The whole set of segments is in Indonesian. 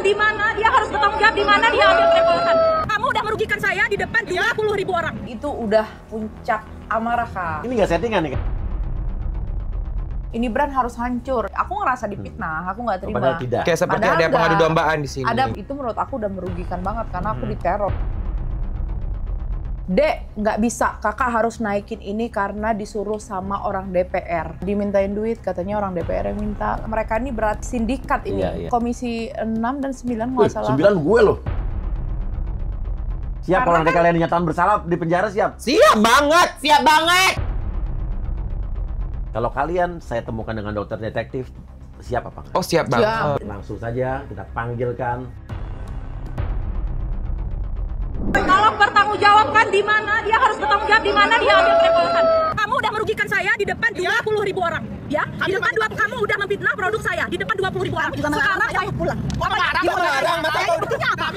di mana dia harus bertanggung jawab, di mana dia ambil kerepotan. Kamu udah merugikan saya di depan 20.000 orang. Itu udah puncak amarah, Kak. Ini nggak settingan nih, Kak? Ini brand harus hancur. Aku ngerasa dipitnah, aku nggak terima. Padahal tidak. Kayak seperti Padahal ada pengadu nggak. dombaan di sini. Itu menurut aku udah merugikan banget karena aku diteror. Dek, nggak bisa. Kakak harus naikin ini karena disuruh sama orang DPR. Dimintain duit, katanya orang DPR yang minta. Mereka ini berat sindikat ini. Iya, iya. Komisi 6 dan 9 nggak salah. 9 gue loh. Siap Karena kalau nanti kan- kalian dinyatakan bersalah di penjara, siap. Siap banget, siap banget. Kalau kalian saya temukan dengan dokter detektif, siap apa enggak? Oh siap banget. Siap. Langsung saja kita panggilkan. Tolong bertanggungjawabkan di mana dia harus bertanggung jawab, di mana dia ambil kerepotan. Kamu udah merugikan saya di depan 20.000 orang, ya? Di depan kamu udah memfitnah produk saya di depan 20.000 orang. Sekarang saya pulang. Sabar,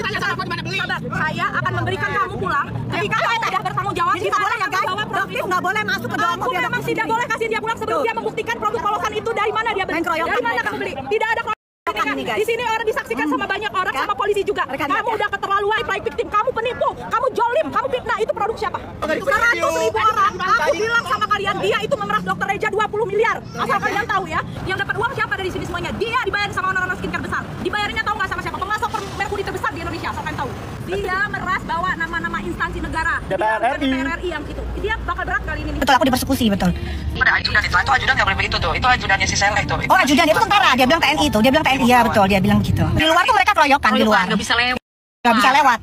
saya akan memberikan kamu pulang. Jika kamu tidak bertanggung jawab, Jadi nggak boleh ya guys, dokter nggak boleh masuk ke dalam Aku mobil. memang tidak boleh kasih dia pulang sebelum dia membuktikan produk polosan itu dari mana dia beli. Main keroyokan Dari mana mereka. kamu beli? Tidak ada keroyokan ini, guys. di sini orang disaksikan sama banyak orang, Kan? sama polisi juga. Mereka Kamu lihat, ya? udah keterlaluan, play victim, kamu penipu, kamu jolim, kamu fitnah. Itu produk siapa? 100.000 orang. Aku bilang sama kalian, dia itu memeras dokter Reja 20 miliar. Asal kalian tahu ya, yang dapat uang siapa dari sini semuanya? Dia dibayar sama orang-orang skincare besar. Dibayarnya tahu nggak sama siapa? Pemasok merkuri terbesar di Indonesia. Asal kalian tahu. Dia meras bawa nama-nama instansi negara. DPR RI. DPR RI yang gitu. Dia bakal berat kali ini. Betul, aku dipersekusi, betul. Ada ajudan itu ajudan nggak boleh begitu tuh. Itu ajudannya si Selek tuh. Oh, ajudan itu tentara, dia bilang TNI itu. Dia bilang TNI, ya betul, dia bilang gitu. Di luar tuh mereka keroyokan di luar. Nggak bisa lewat. Nggak bisa lewat.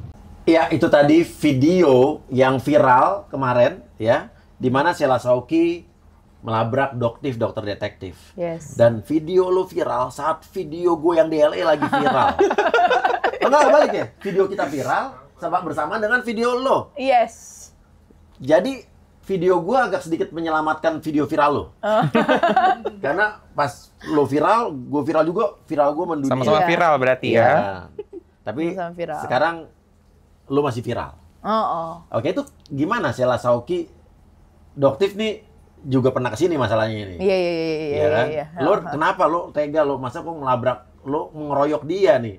Ya, itu tadi video yang viral kemarin, ya, di mana Sheila Sauki melabrak dokter detektif. Yes. Dan video lo viral saat video gue yang di LA lagi viral. Enggak, balik ya. Video kita viral bersamaan dengan video lo. Yes. Jadi video gue agak sedikit menyelamatkan video viral lo. Karena pas lo viral, gue viral juga, viral gue mendunia. Sama-sama Iya. viral berarti Iya. ya. Tapi Sama-sama viral. sekarang lo masih viral. Oh. Oke, itu gimana Sheila Sauki? Doktif nih juga pernah kesini masalahnya ini. Iya, Iya kan? iya. Lo kenapa lo tega lo? Masa kok melabrak, lo ngeroyok dia nih?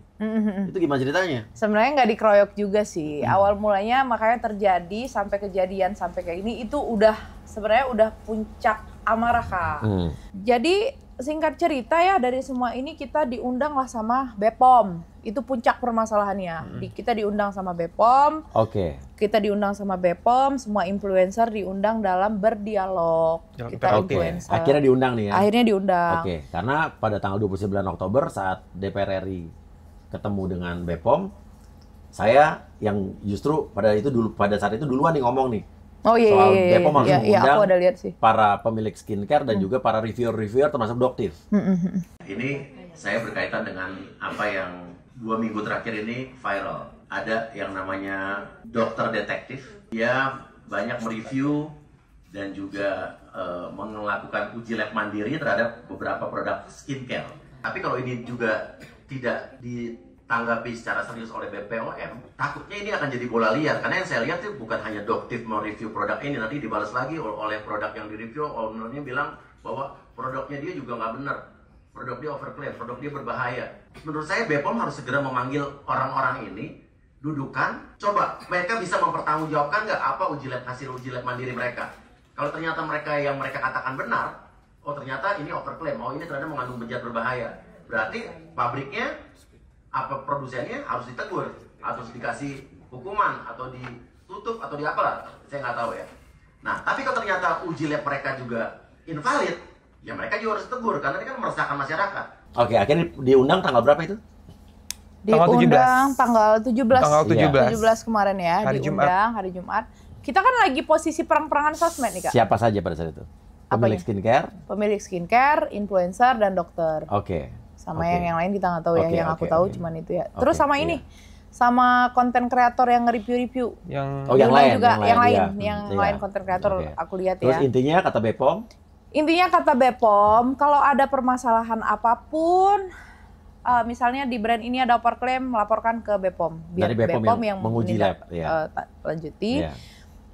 Itu gimana ceritanya? Sebenarnya nggak dikeroyok juga sih. Awal mulanya makanya terjadi sampai kejadian sampai kayak ini itu udah sebenarnya udah puncak amarah, Kak. Jadi singkat cerita ya, dari semua ini kita diundang lah sama BPOM. Itu puncak permasalahannya. Kita diundang sama BPOM. Oke. Kita diundang sama BPOM, semua influencer diundang dalam berdialog. Dalam Kita oke. influencer. Akhirnya diundang nih ya? Akhirnya diundang. Oke, karena pada tanggal 29 Oktober saat DPR RI ketemu dengan BPOM, saya yang justru pada saat itu duluan nih ngomong nih. Oh iya, Soal iya, BPOM harus iya, mengundang aku ada lihat sih. para pemilik skincare dan juga para reviewer-reviewer termasuk doktif. Ini saya berkaitan dengan apa yang 2 minggu terakhir ini viral. Ada yang namanya dokter detektif. Dia banyak mereview dan juga melakukan uji lab mandiri terhadap beberapa produk skincare. Tapi kalau ini juga tidak ditanggapi secara serius oleh BPOM, takutnya ini akan jadi bola liar. Karena yang saya lihat itu bukan hanya doktif mau review produk ini, nanti dibalas lagi oleh produk yang direview, ownernya bilang bahwa produknya dia juga nggak benar. Produk dia overclaim, produk dia berbahaya. Menurut saya BPOM harus segera memanggil orang-orang ini, dudukan, coba mereka bisa mempertanggungjawabkan nggak apa hasil uji lab mandiri mereka. Kalau ternyata yang mereka katakan benar, oh ternyata ini overclaim, oh ini ternyata mengandung zat berbahaya. Berarti pabriknya, apa produsennya harus ditegur, atau dikasih hukuman, atau ditutup, atau diapalah, saya nggak tahu ya. Nah, tapi kalau ternyata uji lab mereka juga invalid, ya mereka juga harus tegur, karena ini kan meresahkan masyarakat. Oke, akhirnya diundang tanggal berapa itu? Diundang tanggal 17. Tanggal 17. 17 kemarin ya, Hari diundang hari Jumat. Kita kan lagi posisi perang-perangan sosmed nih, Kak. Siapa saja pada saat itu? Pemilik Apanya? skincare? Pemilik skincare, influencer, dan dokter. Oke. Sama Oke. yang lain kita nggak tahu ya, Oke, yang oke, aku tahu oke. cuman itu ya. Oke, Terus sama iya. ini, sama konten kreator yang nge-review-review. Yang Oh, yang lain, juga, yang lain, iya. yang Iya. lain konten kreator Oke. aku lihat Terus ya. intinya kata BPOM, Intinya kata BPOM, kalau ada permasalahan apapun, misalnya di brand ini ada overclaim, laporkan ke BPOM. Dari BPOM yang menguji lab, ya. lanjuti. ya.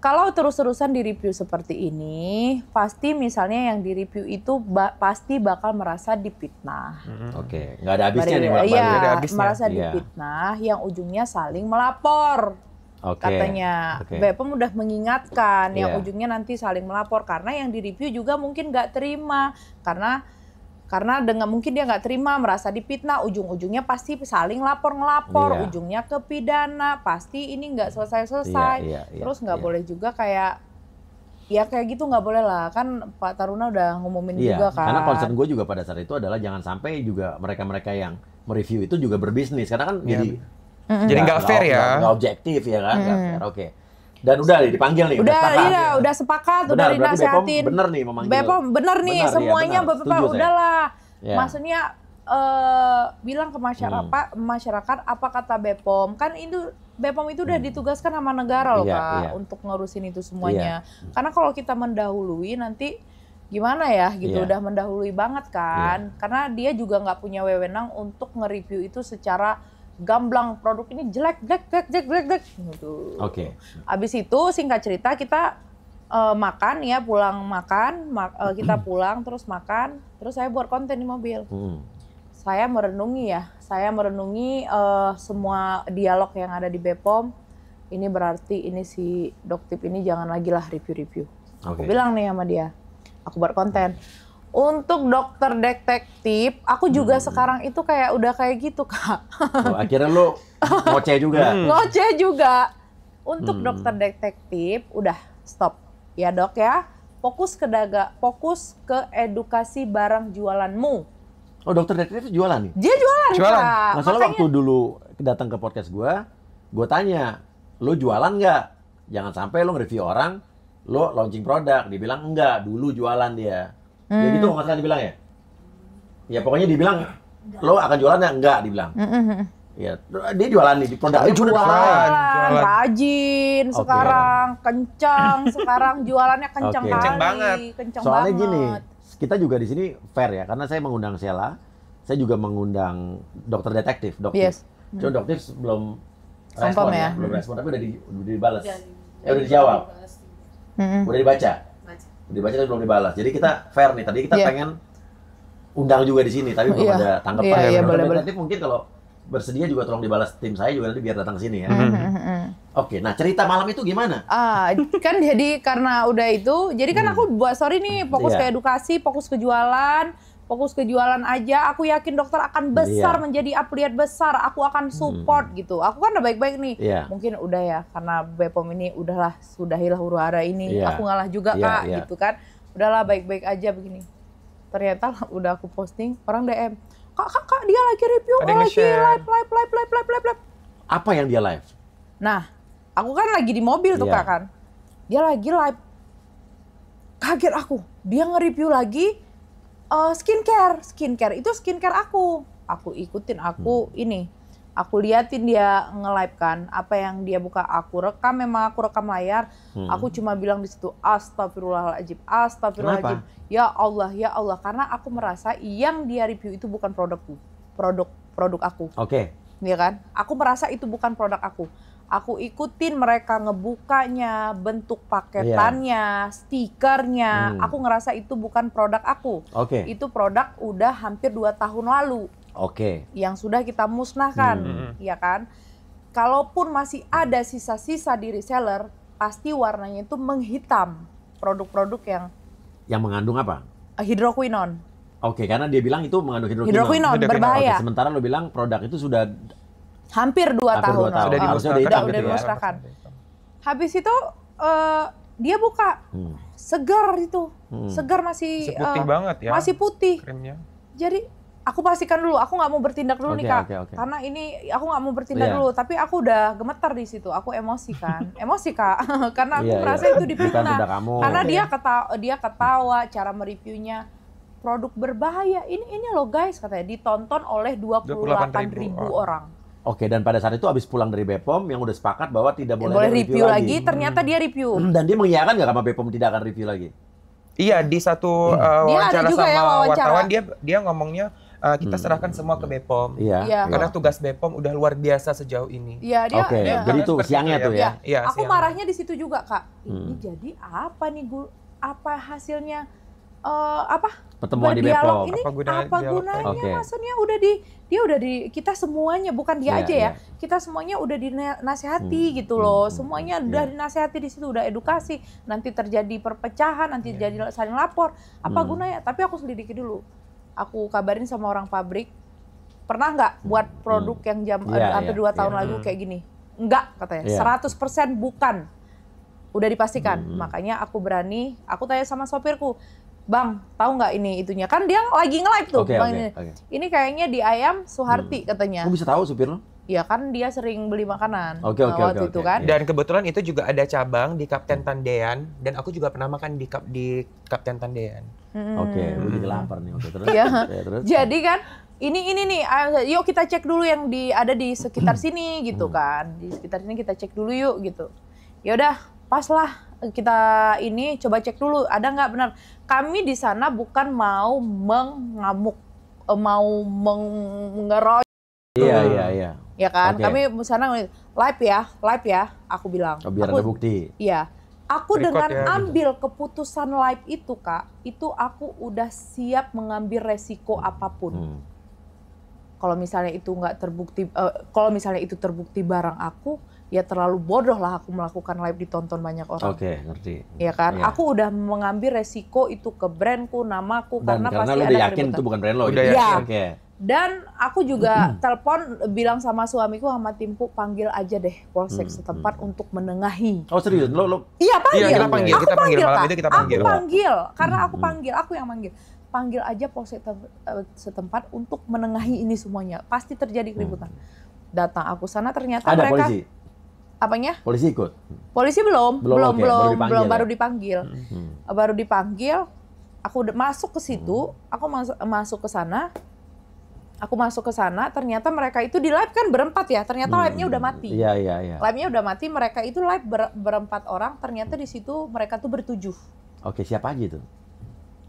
Kalau terus-terusan di-review seperti ini, pasti misalnya yang di-review itu pasti bakal merasa difitnah. Oke, nggak ada habisnya nih Mbak. Iya, Nggak ada merasa Iya. difitnah yang ujungnya saling melapor. Oke. Katanya Oke. BPOM udah mengingatkan yang Iya. ujungnya nanti saling melapor karena yang di-review juga mungkin nggak terima karena dengan mungkin dia nggak terima, merasa difitnah, ujung-ujungnya pasti saling lapor-ngelapor, Iya. ujungnya ke pidana, pasti ini nggak selesai-selesai. Iya, Terus nggak iya. boleh juga kayak gitu nggak boleh lah, kan Pak Taruna udah ngumumin Iya, juga kan. karena concern gue juga pada saat itu adalah jangan sampai juga mereka-mereka yang mereview itu juga berbisnis, karena kan Iya. Jadi nggak fair ya. nggak objektif ya kan, nggak fair. Oke. Dan udah dipanggil nih, Udah, sepakat. iya, udah sepakat, Benar, udah berarti dinasehatin. BPOM bener nih memanggil. BPOM bener nih, Benar, iya, semuanya benar. Bapak Setuju saya. udahlah. Ya. Maksudnya bilang ke masyarakat apa kata BPOM. Kan itu BPOM itu udah ditugaskan sama negara loh Iya, Kak iya. untuk ngurusin itu semuanya. Karena kalau kita mendahului nanti gimana ya gitu, Iya. udah mendahului banget kan. Karena dia juga nggak punya wewenang untuk nge-review itu secara gamblang, produk ini jelek gitu. Oke. Abis itu singkat cerita kita makan ya, pulang makan, kita pulang terus makan, terus saya buat konten di mobil. Saya merenungi semua dialog yang ada di BPOM. Ini berarti ini si Doktip ini jangan lagi lah review-review. Aku Oke. bilang nih sama dia, aku buat konten. Untuk dokter detektif, aku juga sekarang itu udah kayak gitu Kak. Oh, akhirnya lo ngoceh juga. Ngoceh juga. Untuk dokter detektif, udah stop. Ya dok ya, fokus ke edukasi barang jualanmu. Oh, dokter detektif jualan nih? Dia jualan. Kak. Masalah Makanya- waktu dulu datang ke podcast gue tanya, lo jualan nggak? Jangan sampai lo nge-review orang, lo launching produk. Dibilang enggak, dulu jualan dia. Ya gitu nggak salah dibilang ya? Ya pokoknya dibilang, lo akan jualan ya? Enggak, dibilang. Ya, dia jualan nih, di produknya pun udah keren. Jualan, rajin Oke. sekarang, kencang sekarang jualannya kencang Oke. kali, Kencang banget. kencang Soalnya banget. gini, kita juga di sini fair ya, karena saya mengundang Sheila, saya juga mengundang dokter detektif, Yes. Cuma dokter belum Confirm respon ya. belum respon, tapi udah dibalas. Udah dijawab. Udah dibaca. Udah dibaca tapi belum dibalas. Jadi kita fair nih. Tadi kita Iya. pengen undang juga di sini, tapi belum Iya. ada tanggapan. Iya, iya, Dokter boleh, detektif mungkin kalau bersedia juga tolong dibalas tim saya juga nanti biar datang ke sini ya. Oke, nah cerita malam itu gimana? Kan jadi karena udah itu, jadi kan aku buat story nih, fokus Iya. ke edukasi, fokus ke jualan aja. Aku yakin dokter akan besar, Iya. menjadi affiliate besar. Aku akan support gitu. Aku kan udah baik-baik nih. Iya. Mungkin udah ya, karena BPOM ini udahlah, sudahilah huru hara ini. Iya. Aku ngalah juga Iya, Kak, iya. gitu kan. Udahlah baik-baik aja begini. Ternyata udah aku posting, orang DM. Kak, dia lagi review, Ada yang lagi nge-share. live. Apa yang dia live? Nah, aku kan lagi di mobil tuh Iya. Kak kan. Dia lagi live. Kaget aku. Dia nge-review lagi skincare. Itu skincare aku. Aku ikutin, ini. Aku liatin dia nge-live kan. Apa yang dia buka, aku rekam, memang aku rekam layar. Aku cuma bilang di situ, astagfirullahaladzim. Ya Allah. Karena aku merasa yang dia review itu bukan produkku. Produk aku. Oke. Ya kan? Aku merasa itu bukan produk aku. Aku ikutin mereka ngebukanya, bentuk paketannya, stikernya. Aku ngerasa itu bukan produk aku. Oke. Itu produk udah hampir 2 tahun lalu Oke. yang sudah kita musnahkan, ya kan? Kalaupun masih ada sisa-sisa di reseller, pasti warnanya itu menghitam. Produk-produk Yang mengandung apa? hidroquinone. Oke, karena dia bilang itu mengandung hidroquinone. Hidroquinone berbahaya. Oke, sementara lo bilang produk itu sudah Hampir 2 Hampir tahun. 2 tahun. Sudah Harusnya dimusnahkan. hitam Udah gitu ya. dimusnahkan. Habis itu dia buka segar itu, segar masih Masih putih banget ya. masih putih. Krimnya. Jadi aku pastikan dulu, aku nggak mau bertindak dulu nih Oke, Kak, oke. karena ini aku nggak mau bertindak Iya. dulu, tapi aku udah gemetar di situ, aku emosi kan, emosi Kak, karena aku Iya, merasa iya. itu Bukan difitnah, produk kamu. karena dia ketawa, cara mereviewnya produk berbahaya, ini loh guys katanya ditonton oleh 28.000 orang. Oke, dan pada saat itu habis pulang dari BPOM yang udah sepakat bahwa tidak boleh, Boleh ada review lagi, ternyata dia review. Dan dia mengiyakan nggak sama BPOM tidak akan review lagi? Iya, di satu Dia ada wawancara juga sama ya wawancara. wartawan dia ngomongnya kita serahkan semua ke BPOM. Iya. Karena tugas BPOM udah luar biasa sejauh ini. Iya, dia. Oke, jadi itu Seperti siangnya itu tuh ya. Iya, Aku siang. marahnya di situ juga, Kak. Ini jadi apa nih, apa hasilnya Pertemuan di berdialog BPOM. ini Apa gunanya? Oke. maksudnya dia udah di kita semuanya, bukan dia Iya, aja ya. iya. Kita semuanya udah dinasehati gitu loh. Semuanya udah Iya. dinasehati di situ, udah edukasi. Nanti terjadi perpecahan, nanti jadi saling lapor. Apa gunanya? Tapi aku selidiki dulu. Aku kabarin sama orang pabrik. Pernah nggak buat produk yang hampir 2 tahun lalu kayak gini? Enggak, katanya. Iya. 100% bukan. Udah dipastikan. Makanya aku berani, aku tanya sama sopirku, Bang, tahu nggak ini itunya? Kan dia lagi nge-live tuh. Oke, Bang, oke, ini. oke. Ini kayaknya di ayam Suharti katanya. Kamu bisa tahu supir lo? Ya kan dia sering beli makanan Oke, waktu itu kan. Iya. Dan kebetulan itu juga ada cabang di Kapten Tendean dan aku juga pernah makan di Kapten Tendean. Oke, gue jadi lapar nih. Oke, terus. Iya. Ya, terus. Jadi kan ini nih, yuk kita cek dulu yang ada di sekitar sini gitu kan. Di sekitar sini kita cek dulu yuk gitu. Ya udah, pas lah kita ini coba cek dulu ada nggak benar. Kami di sana bukan mau mengamuk, mau mengeroy. Iya. Ya kan, Oke. kami di sana live ya, aku bilang. Oh, biar ada bukti. Iya. Aku Record dengan ya, ambil keputusan live itu, Kak, itu aku udah siap mengambil resiko apapun. Kalau misalnya itu nggak terbukti, kalau misalnya itu terbukti barang aku, ya terlalu bodoh lah aku melakukan live ditonton banyak orang. Oke, ngerti. Ya kan, Iya. aku udah mengambil resiko itu ke brandku, namaku, Dan karena karena pasti lo ada udah yakin keributan. itu bukan brand lo. Udah gitu. yakin. Oke. Dan aku juga telepon bilang sama suamiku sama timku, panggil aja deh polsek setempat untuk menengahi. Oh serius? Lo Iya panggil. Iya, kita panggil. Aku Kita panggil malam Kak. itu kita panggil. Aku panggil karena aku panggil, aku yang manggil. Panggil aja polsek setempat untuk menengahi ini semuanya. Pasti terjadi keributan. Datang aku sana ternyata ada mereka polisi? apanya? Polisi ikut? Polisi belum, Belum, oke. Baru dipanggil ya? baru dipanggil. Aku udah masuk ke situ, aku masuk ke sana. Aku masuk ke sana, ternyata mereka itu di live kan berempat ya. Ternyata live-nya udah mati. Iya. Live-nya udah mati, mereka itu live berempat orang. Ternyata di situ mereka tuh bertujuh. Oke, siapa aja itu?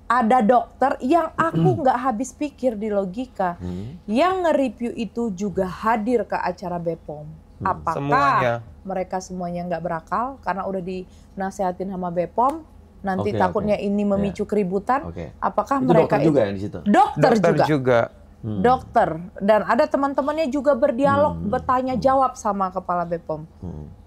Ada dokter yang aku nggak habis pikir di logika. Yang nge-review itu juga hadir ke acara BPOM. Apakah Semuanya. mereka semuanya nggak berakal karena udah dinasehatin sama BPOM? Nanti Oke, takutnya oke. ini memicu keributan. Oke. Apakah Itu mereka dokter juga yang di situ? Dokter juga. juga. Dokter. Dan ada teman-temannya juga berdialog, bertanya jawab sama kepala BPOM.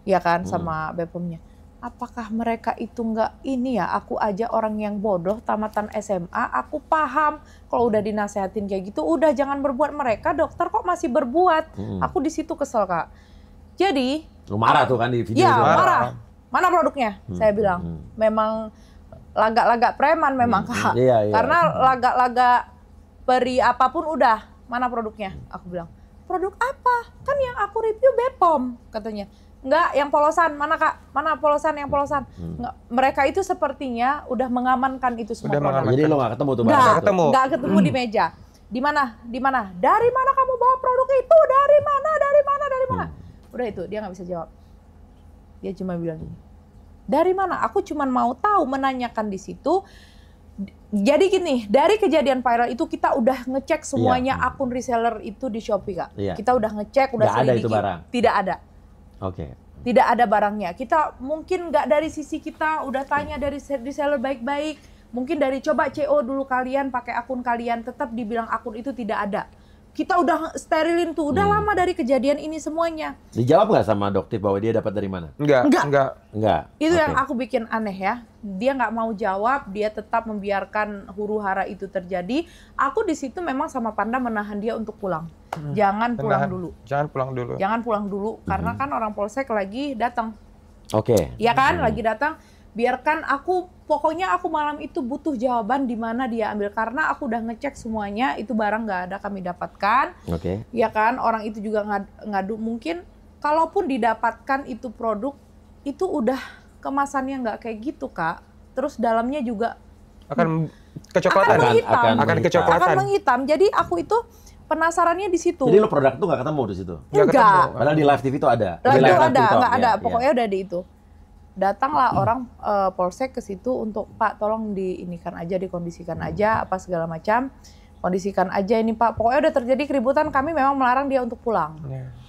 Ya kan, sama BPOM-nya. Apakah mereka itu nggak ini ya, aku aja orang yang bodoh, tamatan SMA, aku paham kalau udah dinasehatin kayak gitu, udah jangan berbuat. Mereka dokter kok masih berbuat. Aku di situ kesel, Kak. Jadi, Lu marah tuh kan di video ya itu? marah. Mana produknya? Saya bilang, memang lagak-lagak preman memang, Kak. Iya. Karena lagak-lagak peri apapun udah, mana produknya? Aku bilang, produk apa? Kan yang aku review BPOM, katanya. Enggak, yang polosan. Mana, Kak? Mana polosan yang polosan? Enggak, mereka itu sepertinya udah mengamankan itu semua Udah produk. mengamankan. Jadi lo gak ketemu tuh Enggak, barang ketemu. enggak ketemu di meja. Di mana? Di mana? Dari mana kamu bawa produk itu? Dari mana? Dari mana? Dari mana? Udah itu, dia nggak bisa jawab. Dia cuma bilang gini, dari mana? Aku cuma mau tahu, menanyakan di situ. Jadi gini, dari kejadian viral itu kita udah ngecek semuanya akun reseller itu di Shopee, Kak. Iya. Kita udah ngecek, udah Nggak ada selidiki. itu barang? Tidak ada. Oke. Tidak ada barangnya. Kita mungkin nggak dari sisi kita udah tanya dari reseller baik-baik. Mungkin dari coba CO dulu kalian, pakai akun kalian, tetap dibilang akun itu tidak ada. Kita udah sterilin tuh, udah lama dari kejadian ini semuanya. Dijawab nggak sama dokter bahwa dia dapat dari mana? Enggak. Enggak. Itu Oke. yang aku bikin aneh ya. Dia nggak mau jawab, dia tetap membiarkan huru-hara itu terjadi. Aku di situ memang sama Panda menahan dia untuk pulang. Jangan pulang dulu. Jangan pulang dulu. Jangan pulang dulu, karena kan orang polsek lagi datang. Oke. Ya kan, lagi datang. Biarkan aku, pokoknya aku malam itu butuh jawaban di mana dia ambil. Karena aku udah ngecek semuanya, itu barang nggak ada kami dapatkan. Oke. Ya kan, orang itu juga ngadu. Mungkin kalaupun didapatkan itu produk, itu udah kemasannya nggak kayak gitu, Kak. Terus dalamnya juga Akan kecoklatan. akan kecoklatan. akan menghitam. Jadi aku itu penasarannya di situ. Jadi lo produk tuh nggak ketemu di situ? Enggak. Padahal di live TV itu ada. Lah Di itu live ada, TikTok, nggak ada. ya, Pokoknya udah di itu. Datanglah orang polsek ke situ untuk Pak tolong diinikan aja, dikondisikan aja apa segala macam. kondisikan aja ini Pak. Pokoknya udah terjadi keributan, kami memang melarang dia untuk pulang.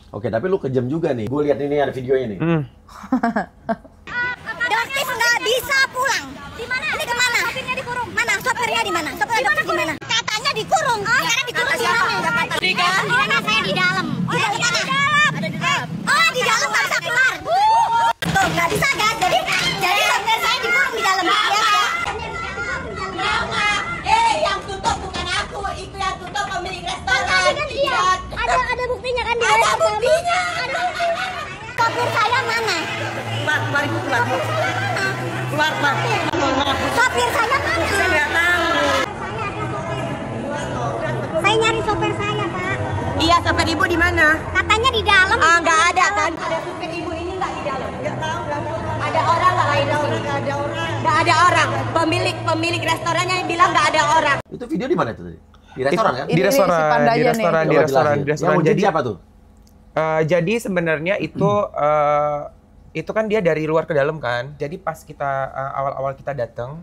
Oke, tapi lu kejam juga nih. Gue lihat ini ada videonya nih. Dokter nggak bisa pulang. Di mana? Ini kemana? Sopirnya dikurung. Mana? Sopirnya di mana? Sopir dokter di mana? Katanya dikurung. Sekarang dikurung di mana? Di mana? Saya di dalam. Oh, di dalam. Ada di dalam. Oh, di dalam nggak bisa keluar. Tuh, nggak bisa kan? Jadi sopir saya dikurung di dalam. Yang tutup bukan aku, itu yang tutup pemilik restoran. Ada buktinya kan? Ada buktinya. Sopir saya mana? Keluar. Sopir saya mana? Saya nggak tahu. Saya nyari sopir saya, Pak. Iya, sopir ibu di mana? Katanya di dalam. Nggak ada kan? Ada sopir ibu ini nggak di dalam? Nggak tahu. Ada orang nggak lain di sini? Nggak ada orang. Nggak ada orang. Pemilik restorannya bilang nggak ada orang. Itu video di mana itu tadi? Di restoran kan? Di restoran, si Panda di aja restoran, nih. di restoran. Yang uji siapa tuh? Jadi sebenarnya itu kan dia dari luar ke dalam kan. Jadi pas kita awal-awal kita datang,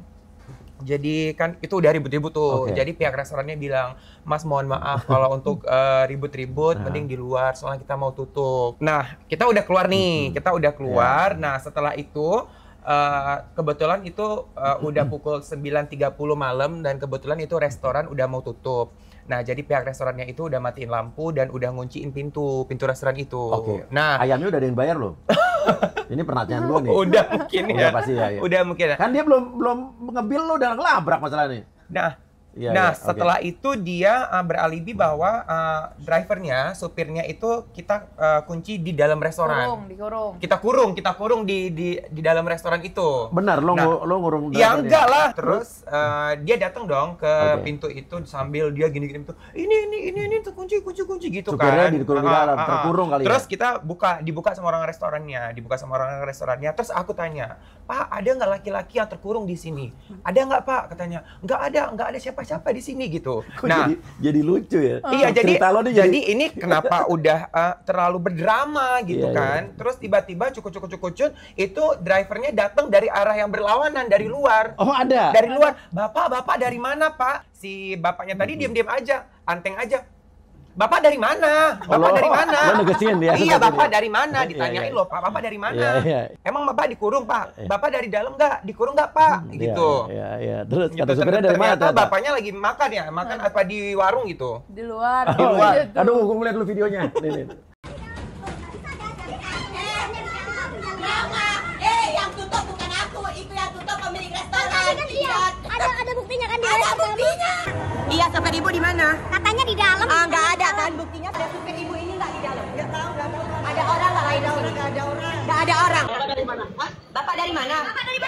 jadi kan itu udah ribut-ribut tuh. Oke. Jadi pihak restorannya bilang, Mas mohon maaf kalau untuk ribut-ribut mending di luar soalnya kita mau tutup. Nah kita udah keluar nih, kita udah keluar. Nah setelah itu kebetulan itu udah pukul 9.30 malam dan kebetulan itu restoran udah mau tutup. Nah, jadi pihak restorannya itu udah matiin lampu dan udah ngunciin pintu restoran itu. Oke. Nah, Ayamnya udah ada yang bayar loh. Ini pertanyaan gue nih. udah mungkin ya. Udah pasti ya. Udah mungkin ya. Kan dia belum ngebil lo udah ngelabrak masalahnya. Nah, setelah itu dia beralibi bahwa drivernya, supirnya itu kita kunci di dalam restoran. Dikurung. Kita kurung di dalam restoran itu. Benar, lo ngurung Ya drivernya? enggak lah. Terus dia datang dong ke pintu itu sambil dia gini-gini tuh. Ini terkunci gitu Supirnya kan. dikurung di dalam, terkurung kali ya. Terus kita dibuka sama orang restorannya. Terus aku tanya, "Pak, ada nggak laki-laki yang terkurung di sini?" "Ada nggak, Pak?" Katanya. Nggak ada siapa di sini gitu. Kok jadi lucu ya? Iya, Cerita lo nih jadi ini kenapa udah terlalu berdrama gitu Iya, kan. iya. Terus tiba-tiba cucut itu drivernya datang dari arah yang berlawanan dari luar. Oh, ada? Dari luar. Bapak dari mana, Pak? Si bapaknya tadi diam-diam aja, anteng aja. Bapak dari mana? Bapak dari mana? Lo negesin dia. Iya, Bapak dia. dari mana? Iya, Ditanyain iya. loh, Pak, Bapak dari mana? Iya. Emang Bapak dikurung, Pak? Iya. Bapak dari dalam nggak? Dikurung nggak, Pak? Gitu. Iya. Terus Gitu. kata supirnya dari mana? Ternyata bapaknya lagi makan ya, makan apa di warung gitu. Di luar. Di luar. Gitu. Aduh, gue lihat dulu videonya. Nih. Yang tutup bukan aku, itu yang tutup pemilik restoran. Ada buktinya kan? Ada buktinya. Iya, sopir ibu di mana? Katanya di dalam. Nggak ada kan buktinya. Ada sopir ibu ini nggak di dalam? Nggak tahu. Ada orang nggak lain di sini? Nggak ada orang. Nggak ada orang. Bapak dari mana? Bapak dari mana? Bapak dari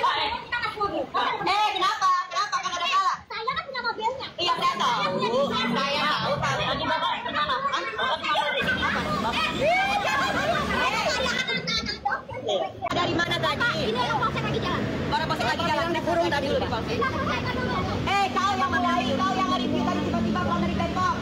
mana? Kita nggak mobil. Kenapa? Kenapa? Kan ada salah. Saya kan punya mobilnya. Iya, saya tahu. Saya tahu. Tadi bapak kemana? Dari mana tadi? Ini yang polsek lagi jalan. Para bosnya lagi jalan dikurung tadi dulu di polsek. Kau yang mulai, kau yang hari ini tadi tiba-tiba keluar dari tembok.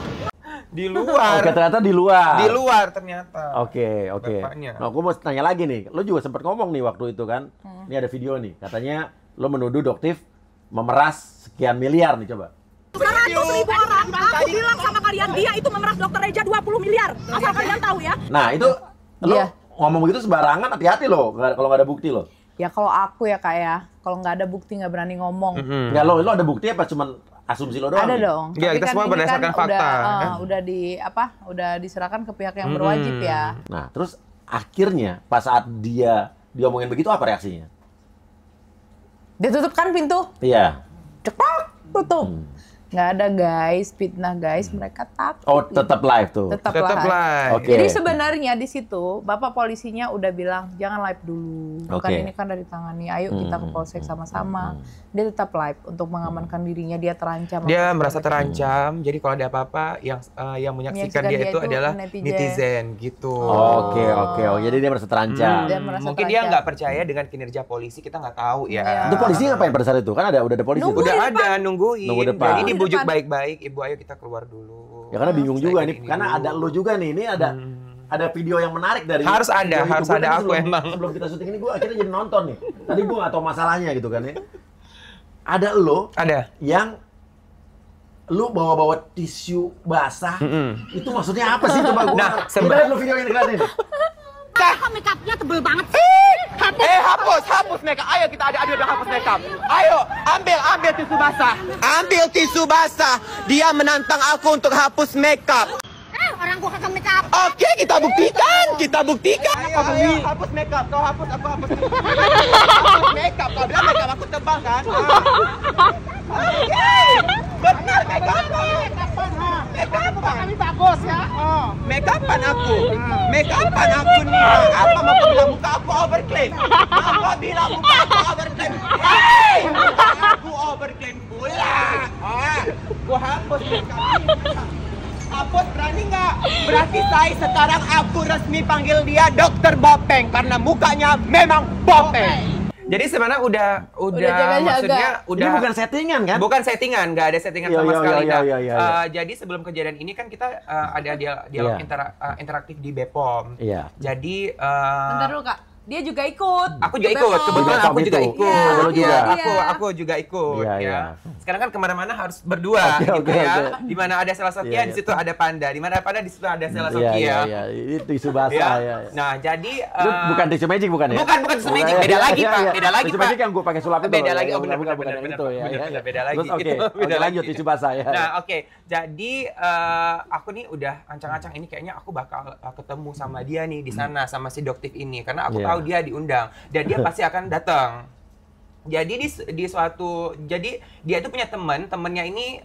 Di luar. Oke, ternyata di luar. Di luar ternyata. Oke. Bapaknya. Nah, aku mau tanya lagi nih. Lo juga sempat ngomong nih waktu itu kan. Ini ada video nih. Katanya lo menuduh Doktif memeras sekian miliar nih, coba. 100.000 orang, aku bilang sama kalian, dia itu memeras Dokter Reja 20 miliar. Asal kalian tahu ya. Nah, itu lo Iya. ngomong begitu sembarangan, hati-hati lo kalau nggak ada bukti lo. Ya kalau aku ya Kak ya, kalau nggak ada bukti nggak berani ngomong. Nggak, lo ada bukti apa cuman asumsi lo doang? Ada nih? dong. Iya, Tapi kita semua ini berdasarkan fakta, kan? Udah diserahkan ke pihak yang berwajib ya. Nah, terus akhirnya pas saat dia diomongin begitu apa reaksinya? Dia tutup kan pintu, Iya. cepat tutup. Nggak ada guys, fitnah guys, mereka takut. Oh, tetap live tuh. Tetap Tetap live. live. Oke. Jadi sebenarnya di situ Bapak polisinya udah bilang jangan live dulu. Bukan Oke. ini kan dari tangani. Ayo kita ke polsek sama-sama. Dia tetap live untuk mengamankan dirinya. Dia terancam. Dia apa merasa segala macam. terancam. Jadi kalau ada apa-apa yang menyaksikan dia itu adalah netizen gitu. Oke. Oh, jadi dia merasa terancam. Dia merasa Mungkin dia terancam. nggak percaya dengan kinerja polisi, kita nggak tahu ya. Itu polisi ngapain pada saat itu? Kan udah ada polisi tuh. Nunggu. Udah di ada nungguin. Nunggu depan. Jadi dibujuk Depan. baik-baik, Ibu ayo kita keluar dulu. Ya karena bingung juga Saya nih, ini karena dulu. ada lo juga nih. Ini ada video yang menarik dari Harus ada, video harus YouTube. ada Gua aku sebelum- emang. Sebelum kita syuting ini gue akhirnya jadi nonton nih. Tadi gue nggak tahu masalahnya gitu kan ya. Ada lo Ada. yang lu bawa-bawa tisu basah, itu maksudnya apa sih? Coba gua. Nah, kita lihat lu video yang dekat ini. Makeupnya tebel banget sih. Hapus makeup. Ayo kita adu hapus makeup. Ayo, ambil tisu basah. Ambil tisu basah. Dia menantang aku untuk hapus makeup. Orang gua kagak makeup. Oke, kita buktikan. Ayo, hapus makeup. Kau hapus, aku hapus. Hapus makeup. Kau bilang makeup aku tebal kan? Oke. Benar makeup. Kami bagus ya. Makeupan aku nih. Apa mau kau bilang muka aku overclean? Mau bilang muka aku overclean? Hey! Aku overclean pula. Gua hapus makeup. Hapus berani nggak? Berarti saya sekarang aku resmi panggil dia Dokter Bopeng karena mukanya memang Bopeng. Jadi sebenarnya udah jaga-jaga. maksudnya udah Ini bukan settingan kan? Bukan settingan, nggak ada settingan sama sekali. Jadi sebelum kejadian ini kan kita ada dialog interaktif di Bepom. Iya. Jadi Bentar dulu Kak, dia juga ikut. aku juga ikut, kebetulan aku juga ikut. Lu juga. Aku juga ikut. Iya, Ya. iya. Sekarang kan kemana-mana harus berdua, gitu Oke. ya. Di mana ada Sela Sokia, Iya, di iya. situ ada Panda. Di mana ada Panda, di situ ada Sela Iya, Sokia. iya. Ini tisu basah Ya. ya. Nah, jadi Lu bukan tisu magic bukan ya? Bukan tisu magic, beda lagi, Pak. Beda lagi, Tisu Pak. magic yang gua pakai sulap itu. Beda lagi. Yang Oh, benar, bukan benar, yang benar, itu ya. benar, ya. beda lagi. Terus oke. Itu beda Oke, lanjut lagi. tisu basah ya. Nah, oke. Jadi aku nih udah ancang-ancang ini kayaknya aku bakal ketemu sama dia nih di sana sama si Doktif ini karena aku Iya. tahu dia diundang dan dia pasti akan datang. Jadi jadi dia itu punya temennya ini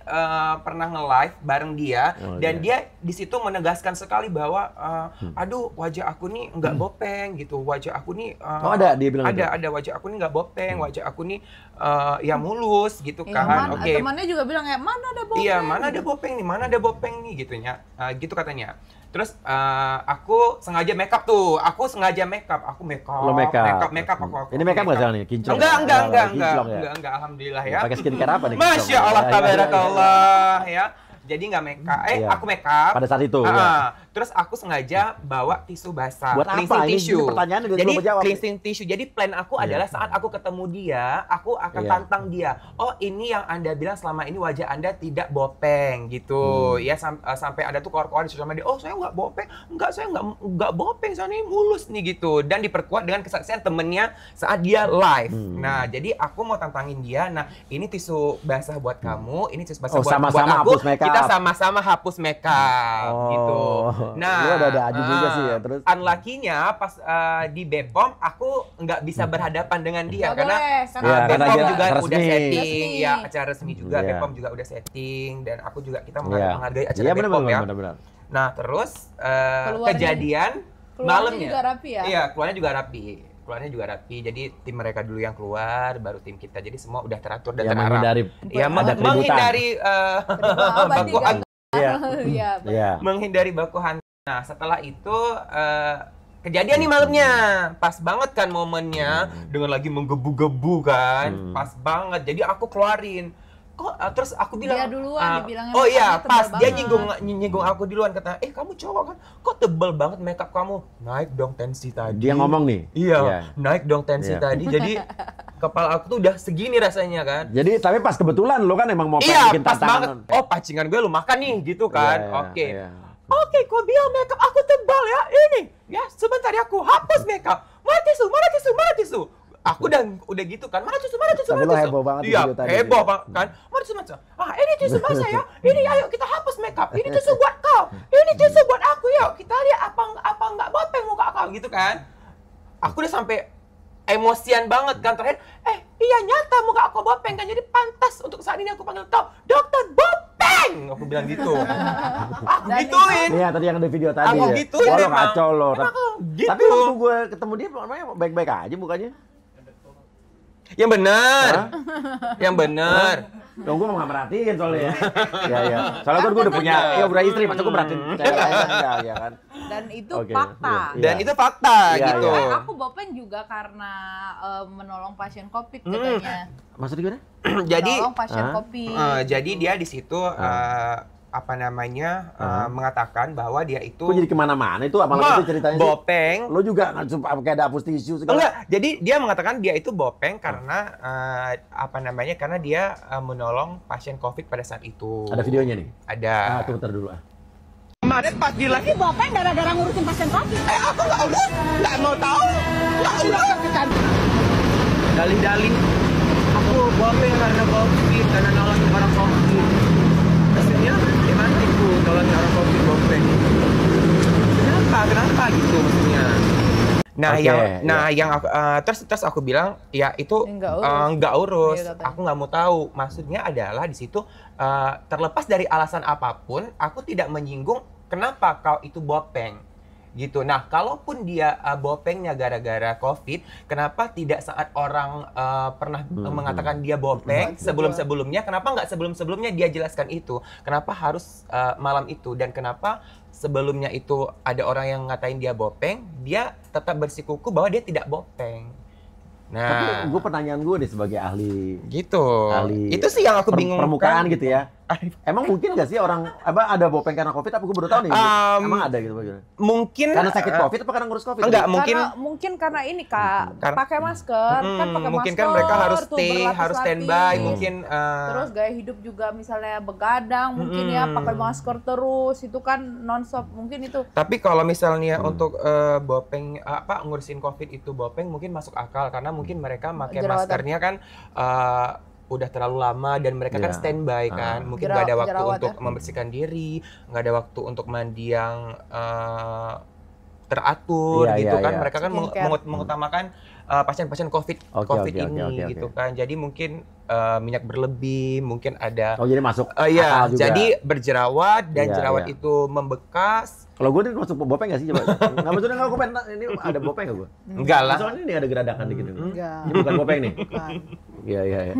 pernah nge-live bareng dia dan dia di situ menegaskan sekali bahwa aduh wajah aku nih nggak bopeng gitu, wajah aku nih ada dia bilang ada wajah aku nih nggak bopeng, wajah aku nih ya mulus gitu Ya, kan. Oke. temannya juga bilang ya mana ada bopeng. Iya, mana ada bopeng nih, mana ada bopeng nih gitunya. Gitu katanya. Terus aku sengaja makeup tuh. Aku makeup. Lo makeup. Makeup aku. Ini makeup nggak sekarang nih? Kinclong. Enggak, alhamdulillah ya. Pakai skincare apa nih? Masya Allah, tabarakallah ya. Jadi nggak makeup, Iya. aku makeup. Pada saat itu, ya. Terus aku sengaja bawa tisu basah, Buat apa? cleansing Ini tissue. pertanyaannya dia Jadi belum menjawab. cleansing tissue. Jadi plan aku adalah saat aku ketemu dia, aku akan Iya. tantang dia. Oh, ini yang Anda bilang selama ini wajah Anda tidak bopeng gitu. Ya sampai ada tuh kawan-kawan di sosial media, "Oh, saya nggak bopeng." Enggak, saya nggak bopeng, saya ini mulus nih gitu. Dan diperkuat dengan kesaksian temennya saat dia live. Nah, jadi aku mau tantangin dia. Nah, ini tisu basah buat kamu, ini tisu basah buat sama-sama aku. hapus makeup. Kita sama-sama hapus makeup gitu. Nah, lu ada aja juga sih ya, terus unlucky-nya pas di Bepom aku nggak bisa berhadapan dengan dia Nggak karena boleh, Ya, karena Bepom dia juga resmi. udah setting, Resmi. ya acara resmi juga. Iya. Bepom juga udah setting dan aku juga kita Iya. menghargai acara Iya, Bepom ya. benar. Nah, terus Keluarnya- kejadian keluarnya malamnya juga rapi ya? Iya, keluarnya juga rapi. Jadi tim mereka dulu yang keluar, baru tim kita. Jadi semua udah teratur dan Ya, terarah. menghindari Ya, ada keributan. menghindari baku kan? hantam. Iya. Iya. Menghindari baku hantam. Nah, setelah itu kejadian nih malamnya. Pas banget kan momennya dengan lagi menggebu-gebu kan. Pas banget. Jadi aku keluarin. Kok terus aku bilang Dia duluan dibilangnya oh iya, makeupnya pas tebal dia banget. nyinggung aku duluan kata, kamu cowok kan, kok tebel banget makeup kamu, naik dong tensi tadi. Dia ngomong nih. Iya, naik dong tensi Iya. tadi. Jadi kepala aku tuh udah segini rasanya kan. Jadi tapi pas kebetulan lu kan emang mau Iya, bikin pas tantangan. banget. Oh, pacingan gue lu makan nih gitu kan. Iya, Oke. iya. Oke, kau bilang makeup aku tebal ya. Ini, ya sebentar ya aku hapus makeup. Mana tisu? Aku udah gitu kan. Mana tisu? Tapi lo heboh banget di Iya, video tadi. heboh banget kan. Mana tisu? Ini tisu basah ya. Ini ayo kita hapus makeup. Ini tisu buat kau. Ini tisu buat aku yuk. Kita lihat apa nggak bopeng muka kau gitu kan. Aku udah sampai emosian banget kan terakhir. Iya nyata muka aku bopeng kan. Jadi pantas untuk saat ini aku panggil kau Dokter Bopeng. Aku bilang gitu. Aku gituin. Iya, tadi yang ada video tadi Aku ya. gituin Oh, lo memang. kacau lo. Gitu. Tapi waktu gue ketemu dia namanya baik-baik aja mukanya. Yang benar. Dong gue mau nggak merhatiin soalnya ya. Iya. Soalnya gue udah punya, udah istri, masa gue merhatiin cewek lain enggak ya kan. Dan itu Oke, fakta. iya. Dan itu fakta Iya, gitu. iya. Aku bopeng juga karena menolong pasien COVID katanya. Maksudnya gimana? Jadi Menolong pasien Hah? COVID. jadi dia di situ apa namanya mengatakan bahwa dia itu Kok jadi kemana-mana itu malam itu ceritanya sih? bopeng. Lo juga nggak sumpah kayak ada hapus tisu segala. Enggak, jadi dia mengatakan dia itu bopeng karena apa namanya? Karena dia menolong pasien COVID pada saat itu. Ada videonya nih? Ada. Tunggu bentar dulu. Kemarin pas di lagi Bopeng gara-gara ngurusin pasien COVID. aku nggak mau tahu. Dalih-dalih aku bopeng karena COVID, karena nolongin orang COVID. Maksudnya gimana itu nolongin orang COVID bopeng? Kenapa gitu maksudnya? Nah, yang aku, terus aku bilang ya itu nggak urus. Iya, Aku nggak mau tahu. Maksudnya adalah di situ terlepas dari alasan apapun, aku tidak menyinggung kenapa kau itu bopeng gitu. Nah, kalaupun dia bopengnya gara-gara COVID, kenapa tidak saat orang pernah mengatakan dia bopeng sebelum-sebelumnya? Kenapa nggak sebelum-sebelumnya dia jelaskan itu? Kenapa harus malam itu? Dan kenapa sebelumnya itu ada orang yang ngatain dia bopeng, dia tetap bersikuku bahwa dia tidak bopeng. Nah, tapi gue pertanyaan gue nih sebagai ahli gitu. Itu sih yang aku bingung. Permukaan gitu ya. Emang mungkin nggak sih orang ada bopeng karena COVID? Apa gue baru tahu nih? Emang ada gitu bagaimana? Mungkin karena sakit COVID apa karena ngurus COVID? Enggak, mungkin karena ini Kak, pakai masker, kan pakai masker. Mungkin kan mereka harus tuh, harus standby, mungkin terus gaya hidup juga misalnya begadang, mungkin ya pakai masker terus, itu kan nonstop, mungkin itu. Tapi kalau misalnya untuk bopeng ngurusin COVID itu bopeng mungkin masuk akal karena mungkin mereka pakai maskernya kan udah terlalu lama dan mereka kan standby kan, mungkin nggak ada waktu untuk membersihkan diri, nggak ada waktu untuk mandi yang teratur gitu kan. Mereka kan mengutamakan pasien-pasien COVID ini gitu kan. Jadi mungkin minyak berlebih, mungkin ada. Oh, jadi masuk iya, akal juga. jadi berjerawat dan jerawat itu membekas. Kalau gue nih masuk bopeng nggak sih coba? Nggak maksudnya kalau gue pengen ini ada bopeng nggak gue? Enggak lah. Soalnya ini ada geradakan dikit. Enggak. Ini bukan bopeng nih. Iya.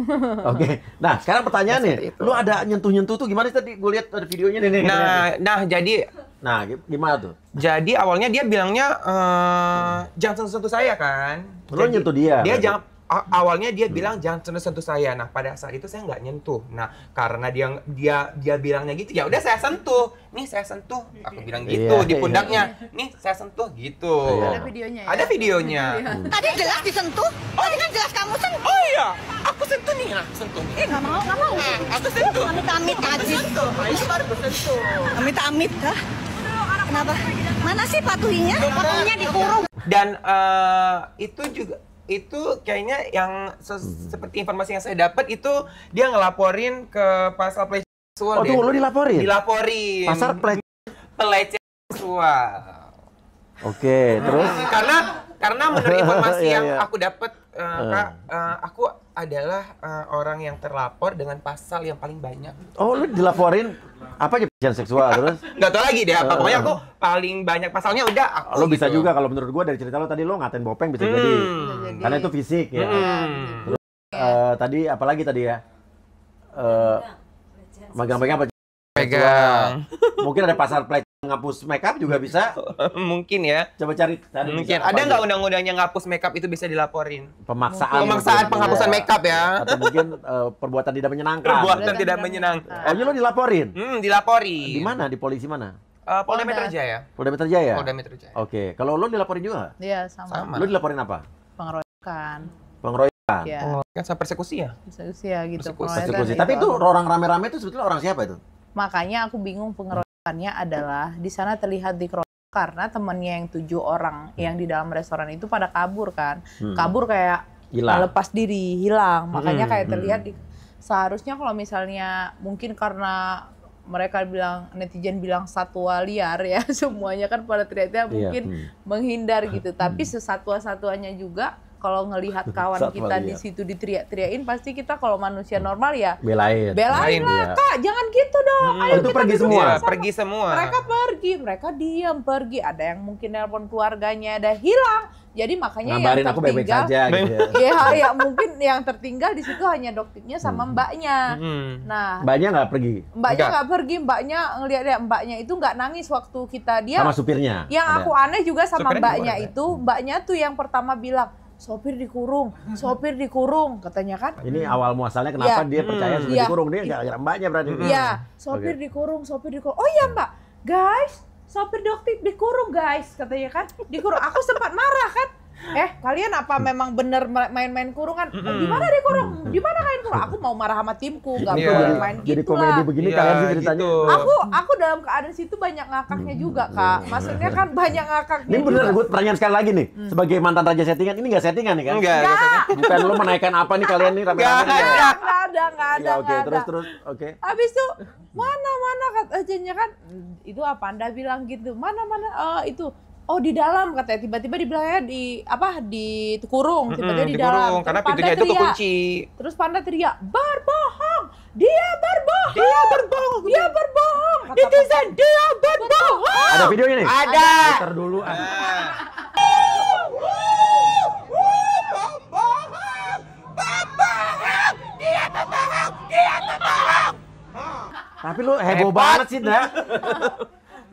Oke. Nah, sekarang pertanyaannya, lu ada nyentuh-nyentuh tuh gimana tadi? Gue lihat ada videonya nih. Nah, gimana tuh? Jadi awalnya dia bilangnya jangan sentuh saya kan. Lu nyentuh dia? Awalnya dia bilang jangan sentuh saya. Nah, pada saat itu saya nggak nyentuh. Nah, karena dia bilangnya gitu, ya udah saya sentuh. Nih saya sentuh. Aku bilang gitu di pundaknya. Nih saya sentuh gitu. Ada videonya ya? Ada videonya. Tadi jelas disentuh. Tadi kan jelas kamu sentuh. Oh iya, aku sentuh nih. Sentuh. Nggak mau. Aku sentuh. Amit-amit aja. Ini baru bersentuh. Amit-amit kah? Kenapa? Mana sih patuhinya? Patuhinya dikurung. Dan itu kayaknya yang seperti informasi yang saya dapat itu dia ngelaporin ke pasal pelecehan seksual. Oh, tuh lu dilaporin? Dilaporin. Pasal pelecehan seksual. Oke, terus? Karena menurut informasi yang aku dapat, Kak, aku adalah orang yang terlapor dengan pasal yang paling banyak. Oh, lu dilaporin apa aja pelecehan seksual terus? Nggak tahu lagi deh apa. Pokoknya aku paling banyak pasalnya udah aku. Lo bisa gitu. juga kalau menurut gua dari cerita lo tadi lo ngatain bopeng bisa jadi. Karena itu fisik ya. Terus tadi apalagi tadi ya? Megang-megang apa? Pegang. Mungkin ada pasal pelecehan ngapus makeup juga bisa. Mungkin ya. Coba cari. Mungkin ada nggak undang-undang yang ngapus makeup itu bisa dilaporin? Pemaksaan penghapusan makeup ya. Atau mungkin perbuatan tidak menyenangkan. Perbuatan tidak menyenangkan. Oh, jadi lo dilaporin? Dilaporin. Di mana? Di polisi mana? Polda Metro Jaya. Polda Metro Jaya? Polda Metro Jaya. Oke. Kalau lo dilaporin juga? Iya, sama. Lo dilaporin apa? Pengeroyokan. Pengeroyokan? Iya. Kan sama persekusi ya? Persekusi ya gitu. Persekusi. Tapi itu orang rame-rame itu sebetulnya orang siapa itu? Makanya aku bingung pengeroyokannya adalah di sana terlihat dikeroyok karena temennya yang 7 orang yang di dalam restoran itu pada kabur kan. Kabur kayak lepas diri, hilang. Makanya kayak terlihat seharusnya kalau misalnya mungkin karena mereka bilang, netizen bilang satwa liar ya, semuanya kan pada teriaknya mungkin menghindar gitu. Tapi sesatwa-satwanya juga kalau ngelihat kawan kita di situ diteriak-teriakin, pasti kita kalau manusia normal ya belain lah, Kak, jangan gitu dong. Ayo itu kita pergi semua. Pergi semua. Mereka pergi, mereka diam, pergi. Ada yang mungkin nelpon keluarganya, ada hilang. Jadi makanya ngabarin yang aku baik-baik saja gitu ya. Ya mungkin yang tertinggal di situ hanya dokternya sama mbaknya. Nah, mbaknya nggak pergi? Mbaknya nggak pergi, mbaknya ngelihat mbaknya itu nggak nangis waktu kita dia. Sama supirnya? Yang aku aneh juga sama mbaknya itu, mbaknya tuh yang pertama bilang, sopir dikurung katanya kan. Ini awal muasalnya kenapa Iya. dia percaya sudah Iya. dikurung, dia gara-gara mbaknya berarti. Iya, sopir dikurung. Oh iya Mbak, guys, sopir Doktip dikurung guys, katanya kan, dikurung. Aku sempat marah kan, kalian apa memang bener main-main kurungan? Di mana dikurung? Di mana kalian kurung? Aku mau marah sama timku, nggak Iya. boleh main Jadi gitu komedi lah. begini Iya, kalian sih ceritanya. gitu. Aku dalam keadaan situ banyak ngakaknya juga Kak. Maksudnya kan banyak ngakaknya. Ini bener, juga. gue pertanyaan sekali lagi nih. Sebagai mantan raja settingan, ini nggak settingan nih kan? Enggak. Bukan lo menaikkan apa nih kalian nih rame-rame? Nggak nih? ada. Nggak ada. Ya, oke, terus, oke. Habis itu mana katanya kan, itu apa Anda bilang gitu? Mana itu. Oh di dalam katanya, tiba-tiba dibilangnya dikurung, tiba-tiba di dalam. Dikurung, Terus karena Panda pintunya itu teriak. kekunci. Terus Panda teriak, berbohong, dia berbohong, netizen dia berbohong. Ada videonya nih? Ada. Putar dulu. Tapi lu heboh Hebat. banget sih, Dah.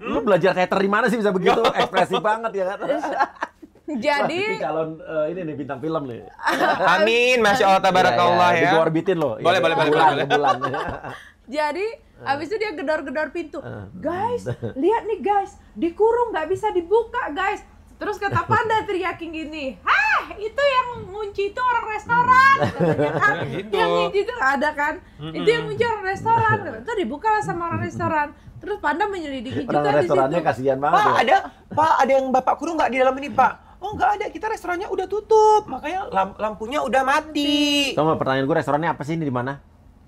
Lu belajar teater di mana sih bisa begitu? Ekspresif banget ya kan? Jadi Wah, ini calon ini nih bintang film nih. Amin, masya Allah tabarakallah Iya, ya. Gua orbitin loh. Boleh, Iya, boleh, boleh, bulan, boleh. bulan. Jadi abis itu dia gedor-gedor pintu. Guys, lihat nih guys, dikurung nggak bisa dibuka guys. Terus kata Panda teriakin gini, hah itu yang ngunci itu orang restoran. Katanya kan, Gitu. yang ngunci itu nggak ada kan. Itu yang ngunci orang restoran. Itu dibuka lah sama orang restoran. Terus Panda menyelidiki juga Orang di restorannya situ. kasihan banget. Pak, ya. ada yang Bapak kurung nggak di dalam ini, Pak? Oh, nggak ada. Kita restorannya udah tutup. Makanya lampunya udah mati. Tunggu, pertanyaan gue restorannya apa sih ini di mana?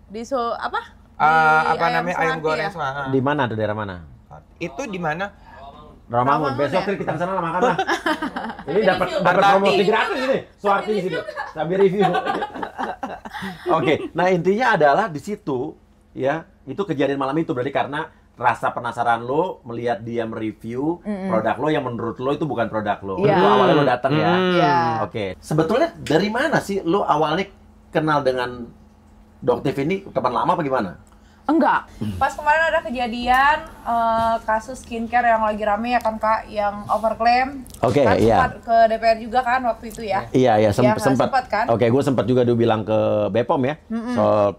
Di apa? Apa namanya ayam Suwarti goreng ya? Suwarti. Di mana tuh, daerah mana? Itu di mana? Rawamangun. Rawamangun Besok ya? kita ke sana lah makan lah. Ini dapat Berbagi. promosi gratis ini. Suwarti di sini. Sambil review. Oke, nah intinya adalah di situ ya, itu kejadian malam itu berarti karena rasa penasaran lo melihat dia mereview produk lo yang menurut lo itu bukan produk lo. Iya. Itu awalnya lo datang ya. Iya. Oke. Sebetulnya dari mana sih lo awalnya kenal dengan Doktip ini? Teman lama apa gimana? Enggak. Pas kemarin ada kejadian kasus skincare yang lagi rame ya kan Kak, yang overclaim. Oke, kan iya. sempat ke DPR juga kan waktu itu ya. Iya, Ya, nggak sempat. sempat kan? Oke, gue sempat juga dibilang ke Bepom ya soal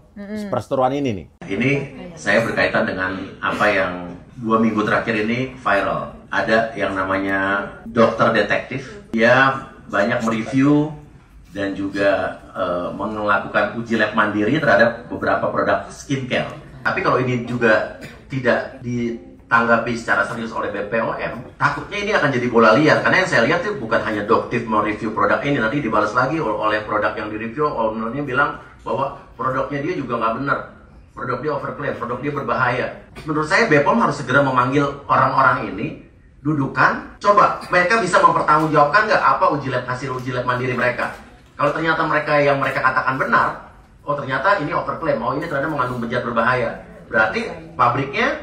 perseteruan ini nih. Ini saya berkaitan dengan apa yang 2 minggu terakhir ini viral. Ada yang namanya dokter detektif. Dia banyak mereview dan juga melakukan uji lab mandiri terhadap beberapa produk skincare. Tapi kalau ini juga tidak ditanggapi secara serius oleh BPOM, takutnya ini akan jadi bola liar. Karena yang saya lihat itu bukan hanya Doktip mereview produk ini, nanti dibalas lagi oleh produk yang direview, ownernya bilang bahwa produknya dia juga nggak benar. Produk dia overclaim, produk dia berbahaya. Menurut saya BPOM harus segera memanggil orang-orang ini, dudukan, coba mereka bisa mempertanggungjawabkan nggak apa hasil uji lab mandiri mereka. Kalau ternyata yang mereka katakan benar, oh ternyata ini overclaim, oh ini ternyata mengandung zat berbahaya. Berarti pabriknya,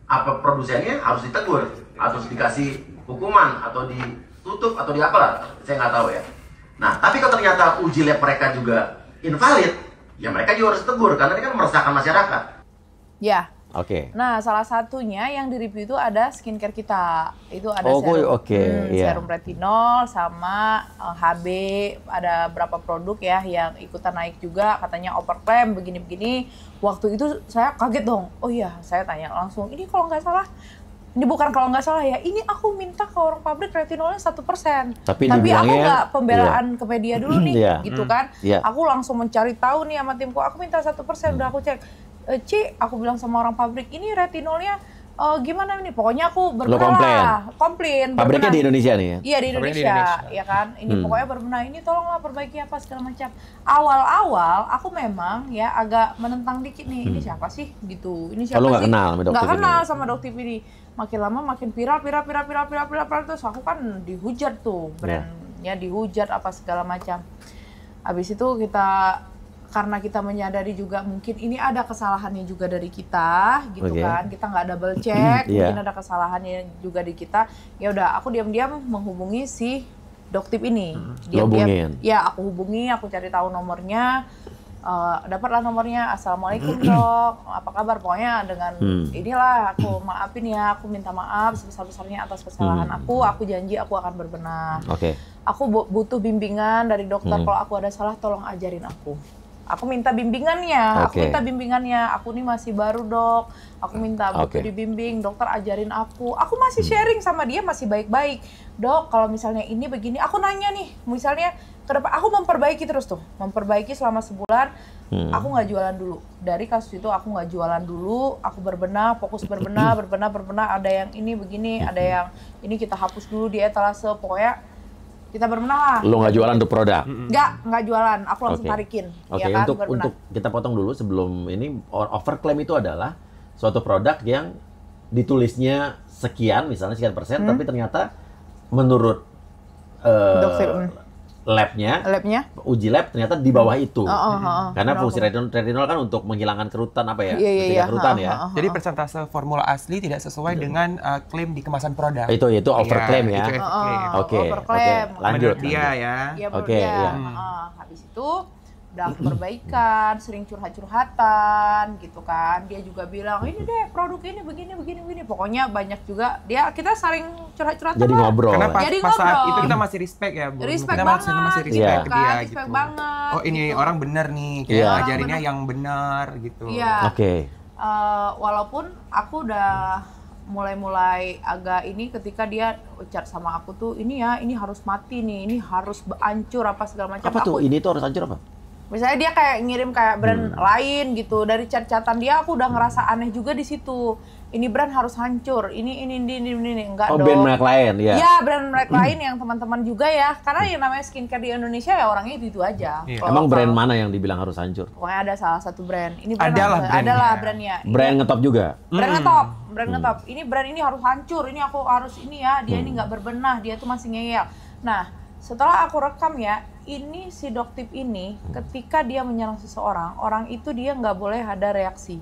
apa produsennya harus ditegur, atau dikasih hukuman, atau ditutup, atau di apalah, saya nggak tahu ya. Nah, tapi kalau ternyata uji lab mereka juga invalid, ya mereka juga harus ditegur, karena ini kan meresahkan masyarakat. Ya. Oke. Nah, salah satunya yang di review itu ada skincare kita. Itu ada Oh, serum, iya. serum retinol sama HB, ada berapa produk ya yang ikutan naik juga, katanya overclaim begini-begini. Waktu itu saya kaget dong. Oh iya, saya tanya langsung, ini kalau nggak salah, ini bukan kalau nggak salah ya, ini aku minta ke orang pabrik retinolnya 1%. Tapi aku dibilangnya, nggak pembelaan ke media dulu nih, Iya. gitu kan. Iya. Aku langsung mencari tahu nih sama timku, aku minta 1%, udah aku cek. Ci, aku bilang sama orang pabrik, ini retinolnya gimana nih? Pokoknya aku berbenah, komplain. Pabriknya berbenah. di Indonesia nih ya? Iya di Pabriknya di Indonesia, Indonesia. ya kan. Ini pokoknya berbenah. Ini tolonglah perbaiki apa segala macam. Awal-awal aku memang ya agak menentang dikit nih. Ini siapa sih gitu? Ini siapa lu sih? nggak kenal sama Doktip Nggak ini? kenal sama Doktip ini. Makin lama makin viral. Terus aku kan dihujat tuh, brandnya dihujat apa segala macam. Habis itu karena kita menyadari juga mungkin ini ada kesalahannya juga dari kita gitu Oke. kan, kita nggak double check, Iya. mungkin ada kesalahannya juga di kita. Ya udah, aku diam-diam menghubungi si Doktip ini. Lo hubungin? Ya aku hubungi, aku cari tahu nomornya. Dapatlah nomornya, assalamualaikum dok, apa kabar, pokoknya dengan inilah aku maafin ya, aku minta maaf sebesar-besarnya atas kesalahan aku janji aku akan berbenah. Aku butuh bimbingan dari dokter, kalau aku ada salah tolong ajarin aku minta bimbingannya, aku nih masih baru dok, aku minta butuh dibimbing, dokter ajarin aku masih sharing sama dia, masih baik-baik. Dok, kalau misalnya ini begini, aku nanya nih, misalnya ke depan, aku memperbaiki terus tuh, memperbaiki selama sebulan, aku nggak jualan dulu. Dari kasus itu aku nggak jualan dulu, aku berbenah, fokus berbenah, ada yang ini begini, ada yang ini kita hapus dulu di etalase, pokoknya kita berbenah lah. Lo nggak jualan untuk produk? Nggak jualan, aku langsung tarikin. Ya kan, untuk kita potong dulu sebelum ini, overclaim itu adalah suatu produk yang ditulisnya sekian, misalnya sekian persen, tapi ternyata menurut labnya, uji lab ternyata di bawah itu. Karena fungsi retinol kan untuk menghilangkan kerutan kerutan ya. Jadi persentase formula asli tidak sesuai dengan klaim di kemasan produk. Itu overclaim ya. Overclaim. Lanjut dia ya. Habis itu udah perbaikan, sering curhat-curhatan gitu kan. Dia juga bilang, ini deh produk ini begini. Pokoknya banyak juga, kita saling curhat-curhatan. Jadi ngobrol. Karena pas saat itu kita masih respect ya, Bu. Respect kita banget. masih respect ke dia Respect gitu. banget. Oh ini gitu. orang bener nih, kayak ngajarinnya yang benar gitu. Iya. Walaupun aku udah mulai agak ini ketika dia chat sama aku tuh, ini harus mati nih, ini harus hancur apa segala macam. Apa tuh? Ini tuh harus hancur apa? Misalnya dia kayak ngirim kayak brand lain gitu, dari chat-chatan dia aku udah ngerasa aneh juga di situ. Ini brand harus hancur, ini enggak dong. Brand merek lain ya? Iya, brand merek lain yang teman-teman juga ya. Karena yang namanya skincare di Indonesia ya orangnya itu aja. Emang brand mana yang dibilang harus hancur? Pokoknya ada salah satu brand. Ini brand adalah brandnya. Brand ngetop juga? Brand ngetop. Ini brand ini harus hancur, ini aku harus ini ya, dia ini nggak berbenah, dia tuh masih ngeyel. Nah, setelah aku rekam ya, ini si Doktip ini ketika dia menyerang seseorang, orang itu dia nggak boleh ada reaksi.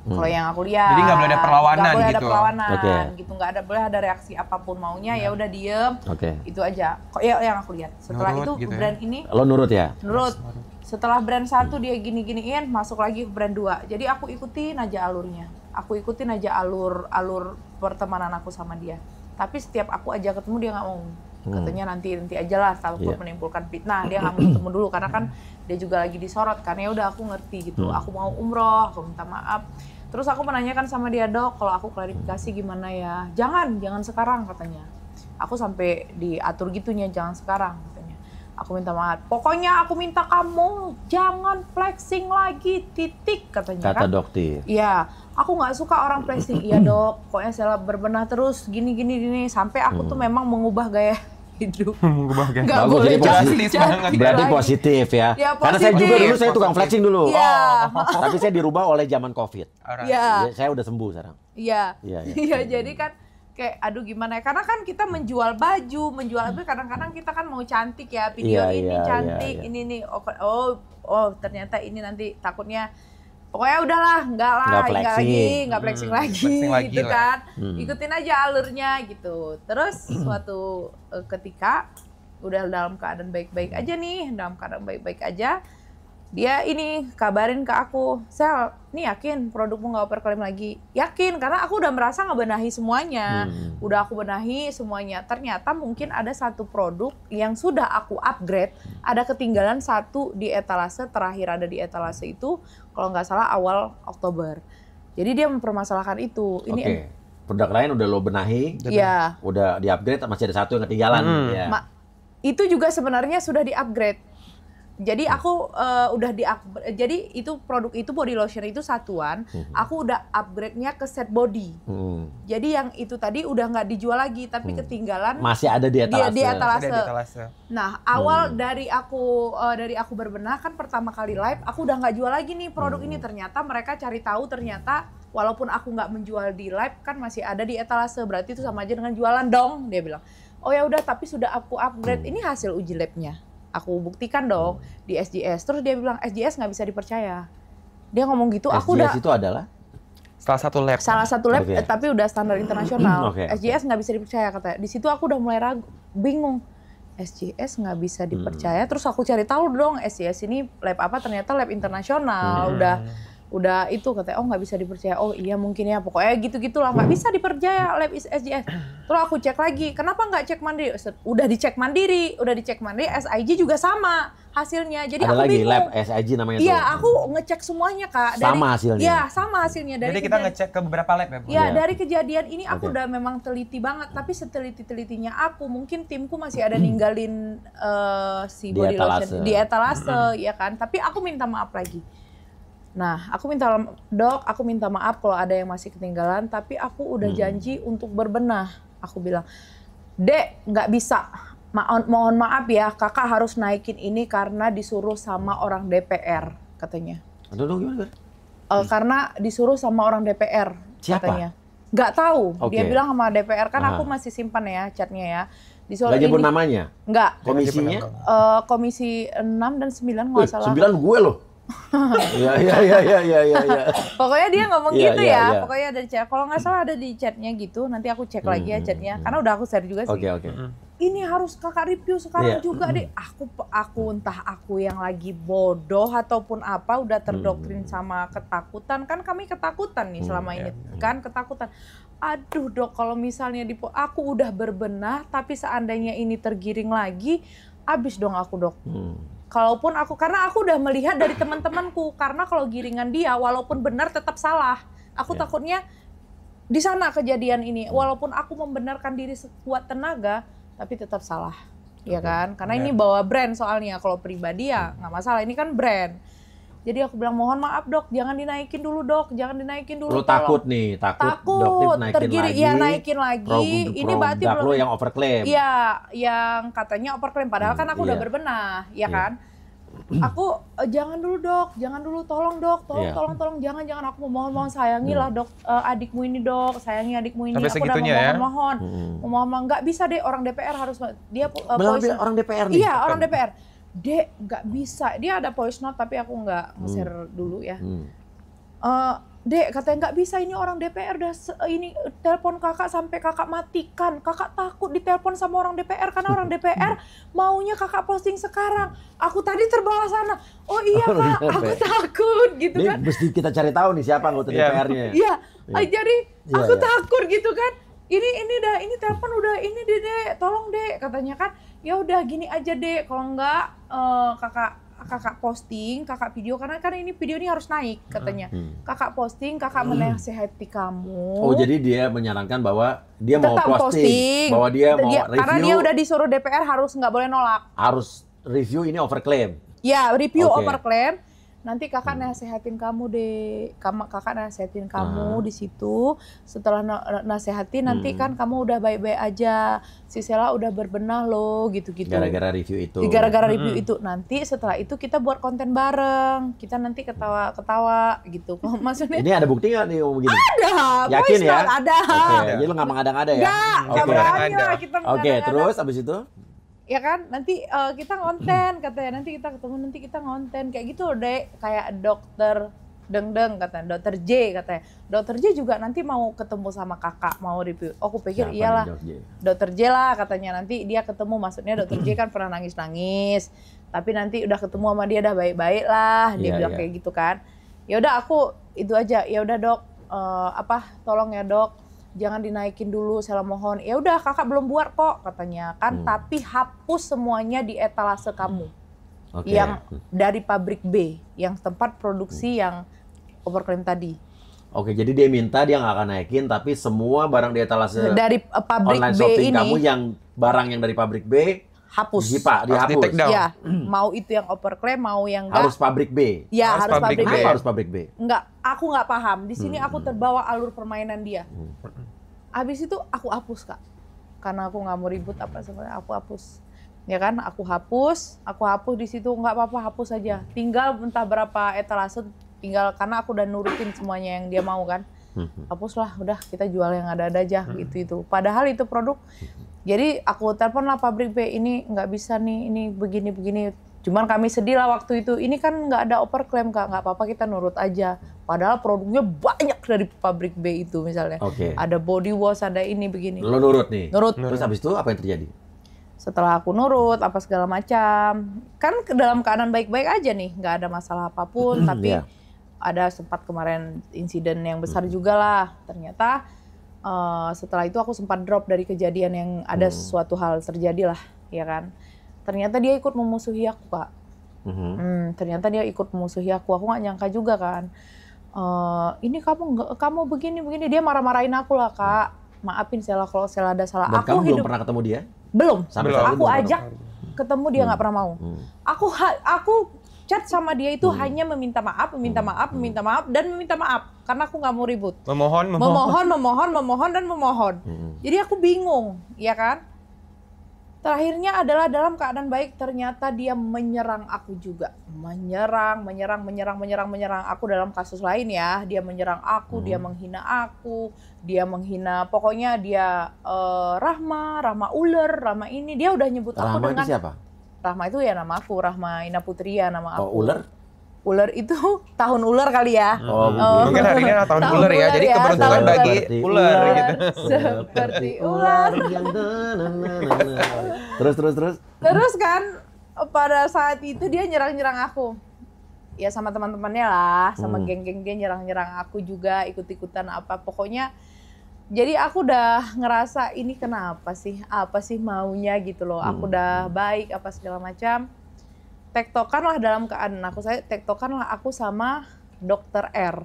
Kalau yang aku lihat, jadi nggak boleh ada perlawanan nggak boleh gitu. ada perlawanan gitu, nggak boleh ada reaksi apapun maunya, ya udah diem, itu aja. Kok ya yang aku lihat. Setelah nurut itu gitu brand ini, lo nurut ya? Nurut. Setelah brand 1 dia gini-giniin, masuk lagi ke brand 2. Jadi aku ikutin aja alurnya. Aku ikutin aja alur pertemanan aku sama dia. Tapi setiap aku ajak ketemu dia nggak mau. Katanya nanti aja lah, takut menimbulkan fitnah. Dia nggak mau ketemu dulu karena kan dia juga lagi disorot. Karena ya udah aku ngerti gitu. Aku mau umroh, aku minta maaf. Terus aku menanyakan sama dia, dok, kalau aku klarifikasi gimana ya? Jangan sekarang katanya. Aku sampai diatur gitunya, jangan sekarang katanya. Aku minta maaf. Pokoknya aku minta kamu jangan flexing lagi, titik katanya. Kata Doktip. Iya, aku nggak suka orang flexing. Iya dok, pokoknya saya berbenah terus gini. Sampai aku tuh memang mengubah gaya hidup. Nggak boleh berarti positif ya. Karena saya juga dulu saya tukang flexing dulu. Tapi saya dirubah oleh zaman COVID. Saya udah sembuh sekarang. Iya, jadi kan kayak aduh gimana ya, karena kan kita menjual baju, kadang-kadang kita kan mau cantik ya, video ini cantik, ini nih, oh ternyata ini nanti takutnya, pokoknya udahlah, nggak flexing lagi gitu kan, ikutin aja alurnya gitu. Terus suatu ketika udah dalam keadaan baik-baik aja, dia ini kabarin ke aku, Sel, nih yakin produkmu nggak overclaim lagi? Yakin, karena aku udah merasa ngebenahi semuanya. Udah aku benahi semuanya. Ternyata mungkin ada satu produk yang sudah aku upgrade, ada ketinggalan satu di etalase, terakhir ada di etalase itu, kalau nggak salah awal Oktober. Jadi dia mempermasalahkan itu. Ini produk lain udah lo benahi, udah di-upgrade, masih ada satu yang ketinggalan. Itu juga sebenarnya sudah di-upgrade. Jadi aku jadi itu produk itu body lotion itu satuan, aku udah upgrade-nya ke set body. Jadi yang itu tadi udah nggak dijual lagi, tapi ketinggalan. Masih ada di etalase. Nah awal dari aku berbenah kan pertama kali live, aku udah nggak jual lagi nih produk ini. Ternyata mereka cari tahu, ternyata walaupun aku nggak menjual di live kan masih ada di etalase. Berarti itu sama aja dengan jualan dong, dia bilang. Oh ya udah, tapi sudah aku upgrade. Ini hasil uji labnya. Aku buktikan dong di SGS. Terus dia bilang SGS nggak bisa dipercaya. Dia ngomong gitu. SGS aku udah. Itu adalah salah satu lab, tapi udah standar internasional. SGS nggak bisa dipercaya katanya. Di situ aku udah mulai bingung. SJS nggak bisa dipercaya. Terus aku cari tahu dong SJS ini lab apa, ternyata lab internasional. Udah itu katanya, oh nggak bisa dipercaya. Oh iya mungkin ya, pokoknya gitu-gitulah, nggak bisa dipercaya lab SJS. Terus aku cek lagi, kenapa nggak cek mandiri? Udah dicek mandiri, SIG juga sama hasilnya. Jadi ada aku lagi bingung. lab SIG namanya tuh. Iya, aku ngecek semuanya Kak. Sama hasilnya? Iya, sama hasilnya. Jadi kita ngecek ke beberapa lab ya Bu? Ya, dari kejadian ini aku udah memang teliti banget, tapi seteliti-telitinya aku, mungkin timku masih ada ninggalin si body lotion di etalase, ya kan. Tapi aku minta maaf lagi. Nah, aku minta maaf kalau ada yang masih ketinggalan, tapi aku udah janji untuk berbenah. Aku bilang, Dek, nggak bisa. Mohon maaf ya, kakak harus naikin ini karena disuruh sama orang DPR, katanya. Aduh, gimana? Karena disuruh sama orang DPR, siapa? katanya. Nggak tahu, dia bilang sama DPR, kan aku masih simpan ya chatnya ya. Nggak nyebut namanya? Nggak. Komisinya? Komisi 6 dan 9 nggak salah. 9 gue loh. Iya. Pokoknya dia ngomong gitu ya. Pokoknya ada di chat. Kalau nggak salah ada di chatnya gitu. Nanti aku cek lagi ya chatnya. Karena udah aku share juga sih. Oke. Ini harus kakak review sekarang juga deh. Aku entah aku yang lagi bodoh ataupun apa udah terdoktrin sama ketakutan. Kan kami ketakutan nih selama ini kan ketakutan. Aduh Dok, kalau misalnya aku udah berbenah tapi seandainya ini tergiring lagi, abis dong aku Dok. Kalaupun karena aku udah melihat dari teman-temanku, karena kalau giringan dia walaupun benar tetap salah. Aku takutnya di sana kejadian ini, walaupun aku membenarkan diri sekuat tenaga, tapi tetap salah, ya kan? Karena ini bawa brand soalnya, kalau pribadi ya nggak masalah, ini kan brand. Jadi aku bilang mohon maaf Dok, jangan dinaikin dulu Dok, jangan dinaikin dulu. Lu takut nih, takut naikin tergiring, lagi. Ya naikin lagi. Ini berarti produk lo yang overclaim. Iya, yang katanya overclaim, padahal kan aku udah berbenah, ya kan? Aku jangan dulu Dok, jangan dulu, tolong Dok, tolong, jangan, aku mohon sayangilah Dok, adikmu ini Dok, sayangi adikmu ini. Sampai aku udah memohon, nggak bisa deh orang DPR harus dia orang DPR nih. Iya, orang DPR. Dek, nggak bisa. Dia ada voice note tapi aku nggak nge-share dulu ya. Dek, katanya nggak bisa, ini orang DPR udah ini telepon kakak sampai kakak matikan. Kakak takut ditelepon sama orang DPR karena orang DPR maunya kakak posting sekarang. Aku tadi terbawa sana. Oh iya Pak, aku takut gitu kan. Ini mesti kita cari tahu nih siapa anggota DPR-nya. Iya, jadi aku takut gitu kan. Ini telepon udah ini Dek, tolong Dek, katanya kan. Ya udah gini aja Dek, kalau enggak kakak posting, kakak video, karena kan ini video ini harus naik katanya. Kakak posting, kakak menasehati kamu. Oh jadi dia menyarankan bahwa dia mau posting, bahwa dia mau review. Karena dia udah disuruh DPR harus nggak boleh nolak. Harus review ini overclaim. Ya review overclaim. Nanti kakak nasehatin kamu deh, kakak nasehatin kamu di situ. Setelah nasehatin nanti kan kamu udah baik-baik aja. Si Sela udah berbenah loh, gitu-gitu. Gara-gara review itu. Gara-gara review itu. Nanti setelah itu kita buat konten bareng. Kita nanti ketawa-ketawa gitu. Maksudnya? Ini ada bukti nggak nih begini? Ada. Yakin ya? Ada. Oke. Jadi lu nggak mengada-ngada ya? Nggak berani kita mengada-ngada. Oke. Terus abis itu? Ya kan, nanti kita ngonten katanya, nanti kita ketemu, nanti kita ngonten kayak gitu deh, kayak dokter Deng katanya, dokter J katanya, dokter J juga nanti mau ketemu sama kakak, mau review. Oh, aku pikir iyalah, dokter J lah katanya, nanti dia ketemu, maksudnya dokter J kan pernah nangis, tapi nanti udah ketemu sama dia udah baik-baik lah, dia bilang kayak gitu kan. Ya udah aku itu aja, ya udah Dok, tolong ya Dok, jangan dinaikin dulu, saya mohon. Ya udah kakak belum buat kok katanya kan, tapi hapus semuanya di etalase kamu. Yang dari pabrik B, yang tempat produksi yang overclaim tadi. Oke, jadi dia minta dia nggak akan naikin, tapi semua barang di etalase dari pabrik online B shopping ini kamu yang barang yang dari pabrik B hapus. Dihapus. Ya, mau itu yang overclaim, mau yang enggak. Harus pabrik B. Ya, harus pabrik B. Kenapa harus pabrik B? Enggak, aku nggak paham. Di sini aku terbawa alur permainan dia. Habis itu aku hapus Kak. Karena aku nggak mau ribut apa sebenarnya, aku hapus. Ya kan, aku hapus di situ, nggak apa-apa, hapus aja. Tinggal entah berapa etalase, tinggal karena aku udah nurutin semuanya yang dia mau kan. Hapuslah, udah kita jual yang ada-ada aja gitu. Padahal itu produk. Jadi aku telepon lah pabrik B, ini nggak bisa nih, ini begini-begini. Cuman kami sedih lah waktu itu, ini kan nggak ada overclaim Kak, nggak apa-apa kita nurut aja. Padahal produknya banyak dari pabrik B itu misalnya. Ada body wash, ada ini begini. Lo nurut nih? Nurut. Terus habis itu apa yang terjadi? Setelah aku nurut apa segala macam, kan dalam keadaan baik-baik aja nih, nggak ada masalah apapun. Tapi ada sempat kemarin insiden yang besar juga lah. Ternyata setelah itu aku sempat drop dari kejadian yang ada sesuatu hal terjadi lah, ya kan. Ternyata dia ikut memusuhi aku, Kak. Ternyata dia ikut memusuhi aku nggak nyangka juga kan. Ini kamu begini, dia marah-marahin aku lah, Kak. Maafin Sela kalau Sela ada salah. Dan kamu belum pernah ketemu dia? Belum. Sampai saat Aku itu ajak ketemu dia nggak pernah mau. Aku chat sama dia itu hanya meminta maaf dan meminta maaf karena aku nggak mau ribut. Memohon. Jadi aku bingung, ya kan? Terakhirnya adalah dalam keadaan baik, ternyata dia menyerang aku juga. Menyerang aku dalam kasus lain ya. Dia menyerang aku, dia menghina aku, dia menghina, pokoknya dia Rahma ular, Rahma ini. Dia udah nyebut aku Rahma dengan... itu siapa? Rahma itu ya nama aku, Rahma Ina Putria nama aku. Oh, ular? Ular itu tahun ular kali ya. Mungkin hari ini tahun ular ya, jadi keberuntungan bagi ular gitu. Seperti ular. Terus. Terus kan pada saat itu dia nyerang aku. Ya sama teman-temannya lah, sama geng-geng dia nyerang aku juga, ikut-ikutan apa. Pokoknya jadi aku udah ngerasa ini kenapa sih? Apa sih maunya gitu loh. Aku udah baik apa segala macam. Tektokan lah dalam keadaan aku sama Dokter R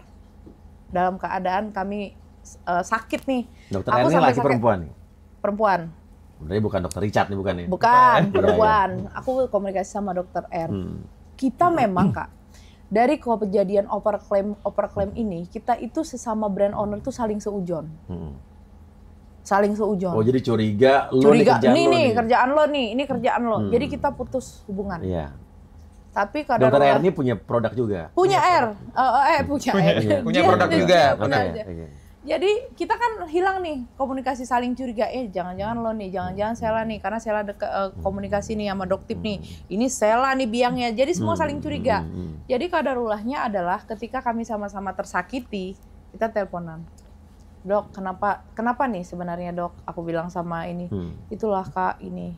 dalam keadaan kami sakit nih. Dokter aku R ini laki perempuan nih? Perempuan. Berarti bukan Dokter Richard nih, bukan ya? Bukan, perempuan. Aku komunikasi sama Dokter R. Kita memang, Kak, dari kejadian overclaim ini, kita itu sesama brand owner tuh saling seujon. Saling seujon. Oh, jadi curiga ini kerjaan lo nih, ini kerjaan lo. Jadi kita putus hubungan. Iya. Tapi kadang Dokter R ini punya produk juga? Punya R. Punya produk juga. Jadi kita kan hilang nih komunikasi saling curiga. Jangan-jangan lo nih, jangan-jangan Sela nih. Karena Sela komunikasi nih sama Doktip nih. Ini Sela nih biangnya. Jadi semua saling curiga. Jadi kadarulahnya adalah ketika kami sama-sama tersakiti, kita teleponan. Dok, kenapa nih sebenarnya dok? Aku bilang sama ini. Itulah Kak ini.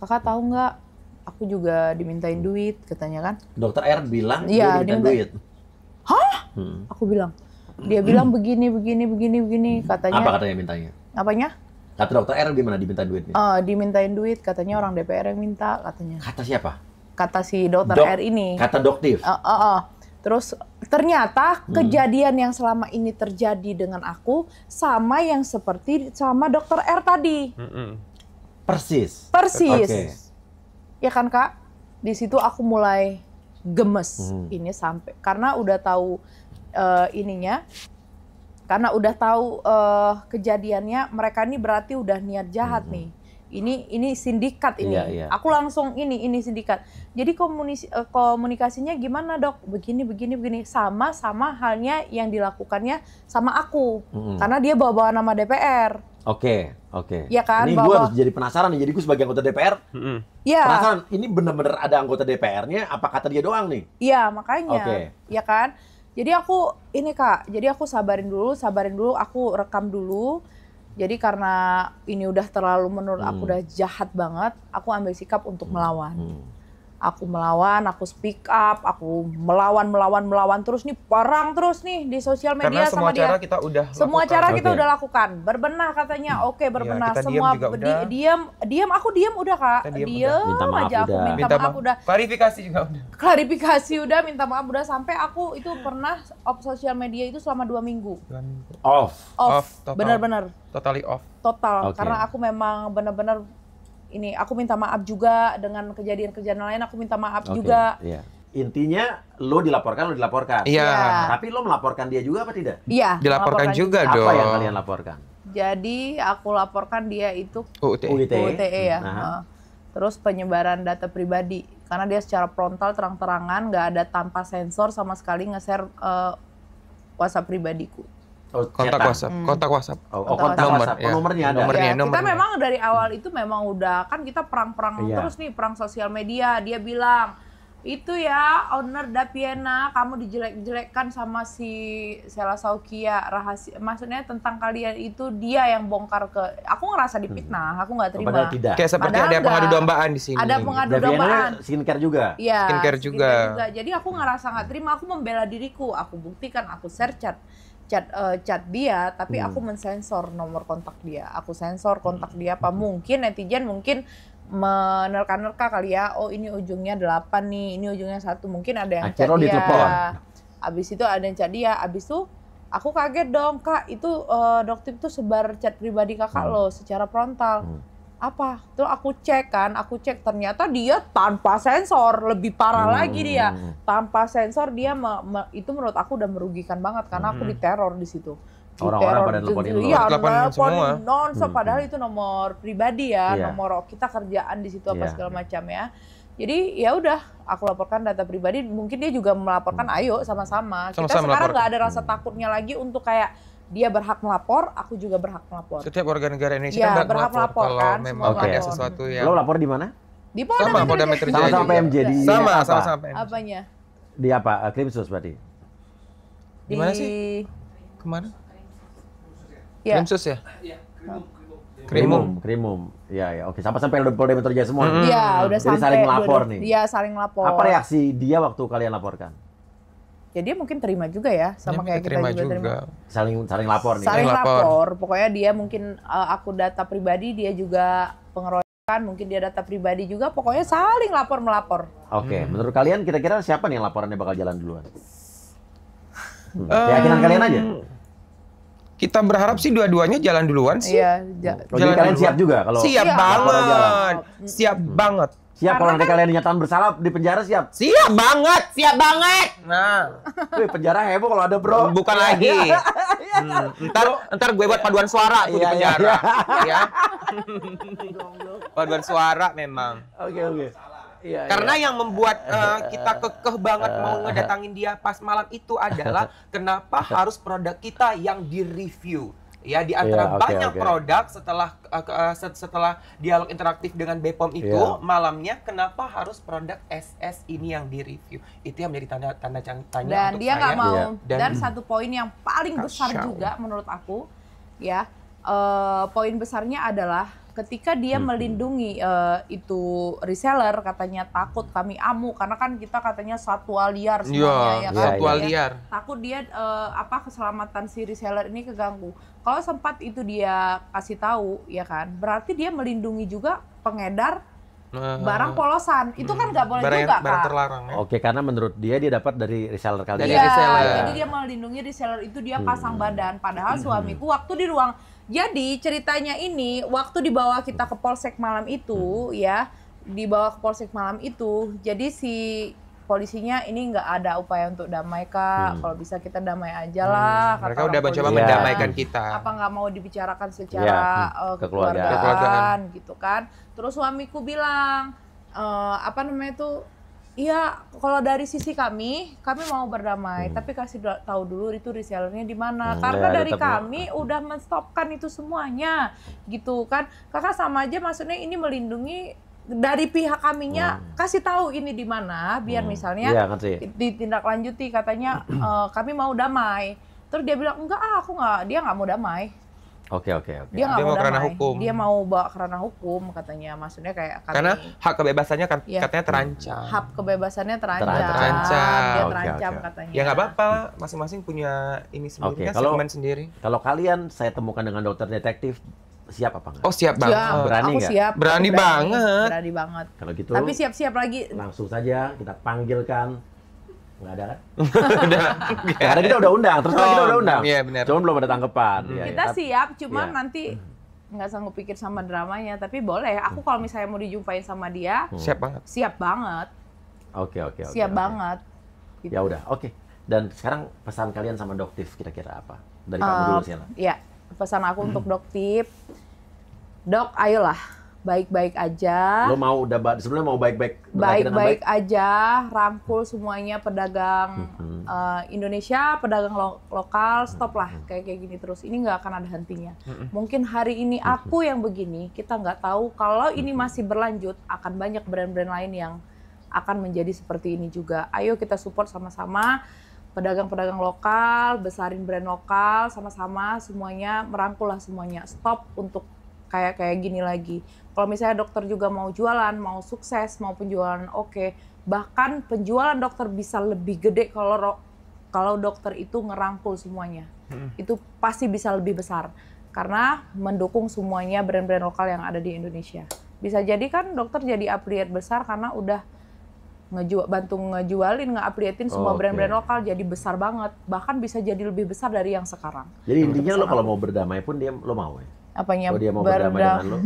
Kakak tahu nggak? Aku juga dimintain duit katanya kan. Dokter R bilang dia dimintain duit. Hah? Aku bilang. Dia bilang begini katanya. Apa katanya mintanya? Apanya? Kata Dokter R gimana dimintain duitnya? Dimintain duit katanya orang DPR yang minta katanya. Kata siapa? Kata si Dokter R ini. Kata Doktif. Terus ternyata kejadian yang selama ini terjadi dengan aku sama yang seperti sama Dokter R tadi. Persis. Okay. Ya kan Kak, di situ aku mulai gemes ini sampai karena udah tahu karena udah tahu kejadiannya mereka ini berarti udah niat jahat nih. Ini sindikat ini. Iya. Aku langsung ini sindikat. Jadi komunikasinya gimana dok? Begini sama halnya yang dilakukannya sama aku karena dia bawa nama DPR. Oke. Ya kan, ini gue harus jadi penasaran nih. Jadi gue sebagai anggota DPR, penasaran. Ini bener-bener ada anggota DPR-nya? Apa kata dia doang nih? Iya, makanya. Ya kan. Jadi aku sabarin dulu. Aku rekam dulu. Jadi karena ini udah terlalu menurut aku udah jahat banget, aku ambil sikap untuk melawan. Aku melawan, aku speak up, aku melawan terus nih, perang terus nih di sosial media sama dia. Karena semua cara kita udah semua lakukan. cara kita udah lakukan. Berbenah katanya, oke berbenah. Ya, semua diam, aku diam udah Kak. Diam aja aku minta maaf udah. Klarifikasi udah, minta maaf udah sampai aku itu pernah off sosial media itu selama 2 minggu. Off. Bener-bener. Totally off. Total, karena aku memang bener-bener ini aku minta maaf juga dengan kejadian-kejadian lain, aku minta maaf juga. Iya. Intinya lo dilaporkan. Iya. Tapi lo melaporkan dia juga apa tidak? Iya. Dilaporkan juga dong. Apa yang kalian laporkan? Jadi aku laporkan dia itu UITE ya. Terus penyebaran data pribadi karena dia secara frontal terang-terangan nggak ada tanpa sensor sama sekali nge-share WhatsApp pribadiku. Kontak WhatsApp. Kontak WhatsApp. Nomornya ada. Kita memang dari awal itu memang udah kan kita perang terus nih, perang sosial media. Dia bilang Itu ya, owner Dapiena, kamu dijelek-jelekkan sama si Sela Saukia, rahasia, maksudnya tentang kalian itu dia yang bongkar ke, aku ngerasa dipitnah, aku nggak terima. Padahal tidak. Kayak seperti Padahal ada enggak. pengadu dombaan di sini. Ada pengadu Daviana dombaan. skincare juga. Iya, Skincare juga. Jadi aku ngerasa nggak terima, aku membela diriku, aku buktikan, aku share chat dia, tapi aku mensensor nomor kontak dia, aku sensor kontak dia. Apa mungkin netizen mungkin menerka-nerka kali ya, oh ini ujungnya 8 nih, ini ujungnya 1, mungkin ada yang chat Akhirnya dia. ditelepon. Abis itu ada yang chat dia, abis itu aku kaget dong, Kak, itu Doktip tuh sebar chat pribadi kakak lo secara frontal. Apa? Terus aku cek ternyata dia tanpa sensor, lebih parah lagi dia. Tanpa sensor dia itu menurut aku udah merugikan banget karena aku diteror di situ. Orang-orang pada nelponin lo. Iya, Teleponin semua. non-stop, padahal itu nomor pribadi ya, Iya. nomor kita kerjaan di situ apa Iya. segala macam ya. Jadi ya udah, aku laporkan data pribadi, mungkin dia juga melaporkan, ayo sama-sama. Kita Sama-sama sekarang melapor. nggak ada rasa takutnya lagi untuk kayak dia berhak melapor, aku juga berhak melapor. Setiap warga negara Indonesia Iya, kan berhak melapor kalau kan, memang semua ada melapor. sesuatu yang Lo lapor di mana? Di Polda Sama, Polda Metro Jaya Sama-sama juga. PMJ di sama apa? sama PMJ. Apanya? Di apa? Krimsus berarti. Di mana sih? Kemana? Ya. Krimsus ya? Krimum. Krimum. Iya, ya. Oke. Sampai Polda Metro Jaya semua. Iya, udah Jadi sampai. saling melapor nih. Iya, saling melapor. Apa reaksi dia waktu kalian laporkan? Ya dia mungkin terima juga ya, sama kayak kita terima juga terima. Saling lapor nih. Saling lapor. lapor. Pokoknya dia mungkin aku data pribadi, dia juga pengeroyokan, mungkin dia data pribadi juga. Pokoknya saling lapor melapor. Oke, menurut kalian kira-kira siapa nih yang laporannya bakal jalan duluan? Keyakinan kalian aja. Kita berharap sih dua-duanya jalan duluan sih. Iya, Oh, jadi kalian siap juga kalau Siap Siap. laporan jalan? banget. Siap banget. Siap kalau nanti kalian dinyatakan bersalah di penjara siap? Siap banget. Siap banget. Nah, Wih, penjara heboh kalau ada bro. bukan lagi. Ntar gue buat paduan suara tuh di Iya, iya, penjara. Ya. Paduan suara memang. Oke. Iya, Karena yang membuat kita kekeh banget mau ngedatangin dia pas malam itu adalah kenapa harus produk kita yang direview. Ya, di antara Iya, oke, banyak oke. produk setelah dialog interaktif dengan BPOM itu, Iya. malamnya kenapa harus produk SS ini yang direview? Itu yang menjadi tanda tanya Dan untuk dia nggak saya. mau. Iya. Dan satu poin yang paling besar Kacau. juga menurut aku, ya, poin besarnya adalah ketika dia melindungi itu reseller, katanya takut kami amuk karena kan kita katanya satwa liar semuanya ya kan. satwa Ya. liar. Takut dia keselamatan si reseller ini keganggu. Kalau sempat itu dia kasih tahu ya kan, berarti dia melindungi juga pengedar barang polosan. Itu kan nggak boleh juga barang Kak. terlarang ya. Oke, karena menurut dia dapat dari reseller kalian. Dari Iya, reseller. jadi dia melindungi reseller itu, dia pasang badan. Padahal suamiku waktu di ruang, jadi ceritanya ini waktu dibawa kita ke Polsek malam itu, ya, dibawa ke Polsek malam itu, jadi si polisinya ini nggak ada upaya untuk damai Kak, kalau bisa kita damai aja lah. kata Mereka orang udah mencoba polisi. mendamaikan kita. Apa nggak mau dibicarakan secara Iya, kekeluargaan kekeluargaan. gitu kan. Terus suamiku bilang, iya, kalau dari sisi kami mau berdamai, tapi kasih tahu dulu itu resellernya di mana. Karena ya, dari tetap kami udah menstopkan itu semuanya, gitu kan. Kakak sama aja, maksudnya ini melindungi dari pihak kaminya, kasih tahu ini di mana, biar misalnya Iya, ngerti. ditindaklanjuti. Katanya kami mau damai. Terus dia bilang enggak, dia nggak mau damai. Oke. Dia nggak Dia mau mau kerana damai. hukum. Dia mau bawa kerana hukum katanya. Maksudnya kayak kami, Karena hak kebebasannya Iya. katanya terancam. hak kebebasannya terancam. Terancam. Dia Oke, terancam oke. katanya. Ya nggak apa-apa, masing-masing punya ini sendiri Oke, kan, kalau- segmen sendiri. Kalau kalian saya temukan dengan dokter detektif, siap apa enggak? Oh siap banget. Siap, Berani aku nggak? siap. Berani aku banget. Berani banget. Kalau gitu Tapi siap-siap lagi. langsung saja kita panggilkan. Nggak ada kan? Udah. Karena kita udah undang, terus terang kita udah undang. Iya, benar. Cuman belum ada tanggapan. Iya, Kita iya. siap, cuman Iya. nanti nggak sanggup pikir sama dramanya. Tapi boleh. Aku kalau misalnya mau dijumpain sama dia, Siap banget. siap banget. Oke. Siap oke. banget. Gitu. Ya udah, oke. Dan sekarang pesan kalian sama Doktif kira-kira apa? Dari kamu dulu Sheila. Iya, pesan aku untuk Doktip, Dok, ayolah, baik-baik aja. Lo mau sebenarnya mau baik-baik berakhir dengan Baik-baik aja, rangkul semuanya pedagang Indonesia, pedagang lokal, stop lah kayak gini terus. Ini nggak akan ada hentinya. Mungkin hari ini aku yang begini, kita nggak tahu kalau ini masih berlanjut akan banyak brand-brand lain yang akan menjadi seperti ini juga. Ayo kita support sama-sama pedagang-pedagang lokal, besarin brand lokal, sama-sama semuanya merangkul lah semuanya. Stop untuk kayak gini lagi. Kalau misalnya dokter juga mau jualan, mau sukses, mau penjualan oke. Bahkan penjualan dokter bisa lebih gede kalau dokter itu ngerangkul semuanya. Itu pasti bisa lebih besar. Karena mendukung semuanya brand-brand lokal yang ada di Indonesia. Bisa jadi kan dokter jadi affiliate besar karena udah bantu ngejualin, nge-affiliatein semua brand-brand lokal jadi besar banget. Bahkan bisa jadi lebih besar dari yang sekarang. Jadi intinya lo kalau mau berdamai pun lo mau ya? Apanya kalau dia mau berdamai dengan lo?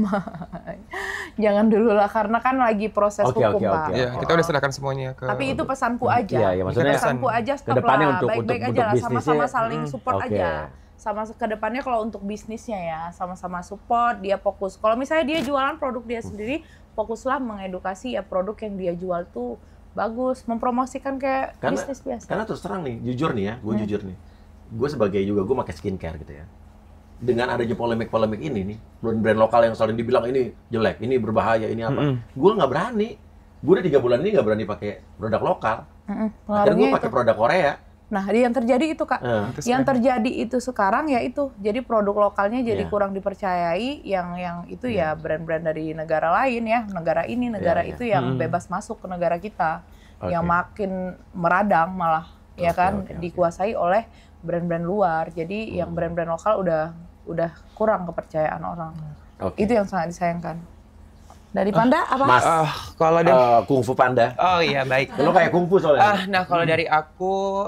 Jangan dulu lah, karena kan lagi proses hukum Pak. Ya, kita udah serahkan semuanya ke... Tapi itu pesanku aja. Iya, maksudnya pesanku aja, stop lah. Baik-baik aja lah, sama-sama saling support aja. Sama ke depannya kalau untuk bisnisnya ya, sama-sama support, dia fokus. Kalau misalnya dia jualan produk dia sendiri, fokuslah mengedukasi ya produk yang dia jual tuh bagus, mempromosikan kayak bisnis biasa. Karena terus terang nih, jujur nih ya, jujur nih. Gue sebagai juga, gue pakai skincare gitu ya. Dengan adanya polemik-polemik ini nih, brand lokal yang selalu dibilang ini jelek, ini berbahaya, ini apa. Gue nggak berani. Gue udah 3 bulan ini nggak berani pakai produk lokal. Akhirnya gue pakai produk Korea. Nah, yang terjadi itu Kak, yang terjadi itu sekarang ya itu, jadi produk lokalnya jadi kurang dipercayai, yang itu ya brand-brand dari negara lain ya, negara ini, negara itu yang bebas masuk ke negara kita, yang makin meradang malah, ya kan, dikuasai oleh brand-brand luar, jadi yang brand-brand lokal udah kurang kepercayaan orang, itu yang sangat disayangkan. Dari Panda apa? Mas, kalau dari Kungfu Panda. Oh iya baik. Lo kayak kungfu soalnya. Nah kalau dari aku,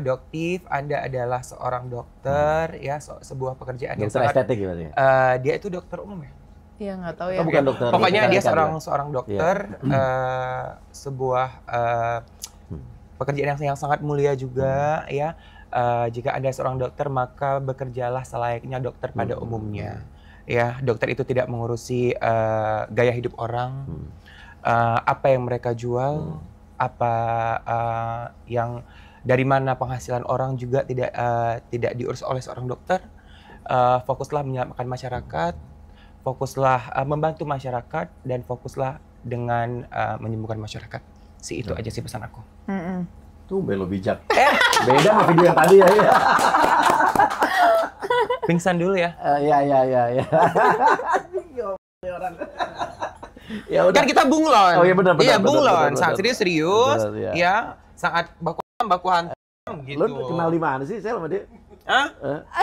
Doktif, Anda adalah seorang dokter, ya sebuah pekerjaan yang dokter sangat. Estetik gimana ya? Dia itu dokter umum ya? Iya nggak tahu ya. Oh, bukan dokter. Pokoknya dia seorang dokter, sebuah pekerjaan yang sangat mulia juga, ya. Jika Anda seorang dokter, maka bekerjalah selayaknya dokter pada umumnya. Ya, dokter itu tidak mengurusi gaya hidup orang, apa yang mereka jual, apa yang dari mana penghasilan orang juga tidak diurus oleh seorang dokter. Fokuslah menyelamatkan masyarakat, fokuslah membantu masyarakat, dan fokuslah dengan menyembuhkan masyarakat. Itu aja sih pesan aku. Tuh belo bijak. Beda sama video yang tadi ya. Pingsan dulu ya. Iya. Ya udah. Kan kita bunglon. Oh iya benar. Iya bunglon. Sangat serius. Benar, ya. Sangat bakuan gitu. Lo kenal di mana sih Sel sama dia? Hah?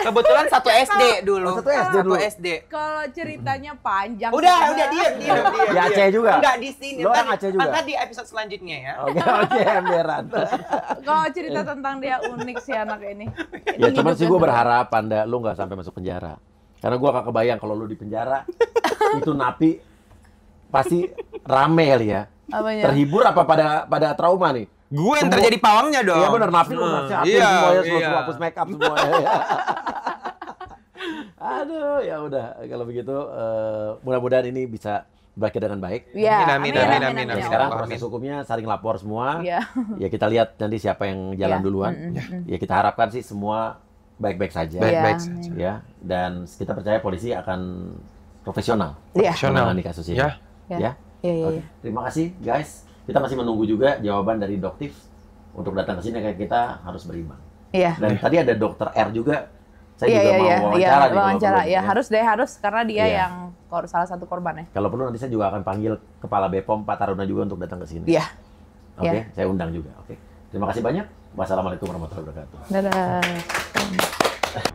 Kebetulan satu SD dulu. Satu SD dulu. Kalau ceritanya panjang. Udah diam. Di Aceh juga? Enggak di sini. Lo yang Aceh juga? Nanti di episode selanjutnya ya. Oke, emberan. Kalau cerita tentang dia unik sih anak ini. Ya cuman sih gue berharap Panda lu nggak sampai masuk penjara. Karena gue gak kebayang kalau lu di penjara itu napi pasti rame kali ya. Apanya? Terhibur apa pada trauma nih? Gue yang terjadi pawangnya dong. Iya benar, napi lu siapin semuanya, seluruh hapus make up semuanya. Aduh, ya udah kalau begitu mudah-mudahan ini bisa berakhir dengan baik. Ya, amin. Sekarang proses hukumnya saling lapor semua. Ya kita lihat nanti siapa yang jalan duluan. Ya kita harapkan sih semua baik-baik saja. Baik-baik saja. Ya, dan kita percaya polisi akan profesional menangani kasus ini. Ya. Terima kasih guys. Kita masih menunggu juga jawaban dari Doktif untuk datang ke sini, kayak kita harus berimbang. Iya. Dan tadi ada Dokter R juga. Saya juga mau wawancara. Iya, harus karena dia yang salah satu korbannya. Kalau perlu nanti saya juga akan panggil Kepala Bepom Pak Taruna juga untuk datang ke sini. Iya. Oke, saya undang juga. Oke. Terima kasih banyak. Wassalamualaikum warahmatullahi wabarakatuh. Dadah.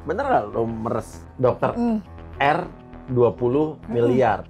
Bener nggak lo meres Dokter R 20 miliar?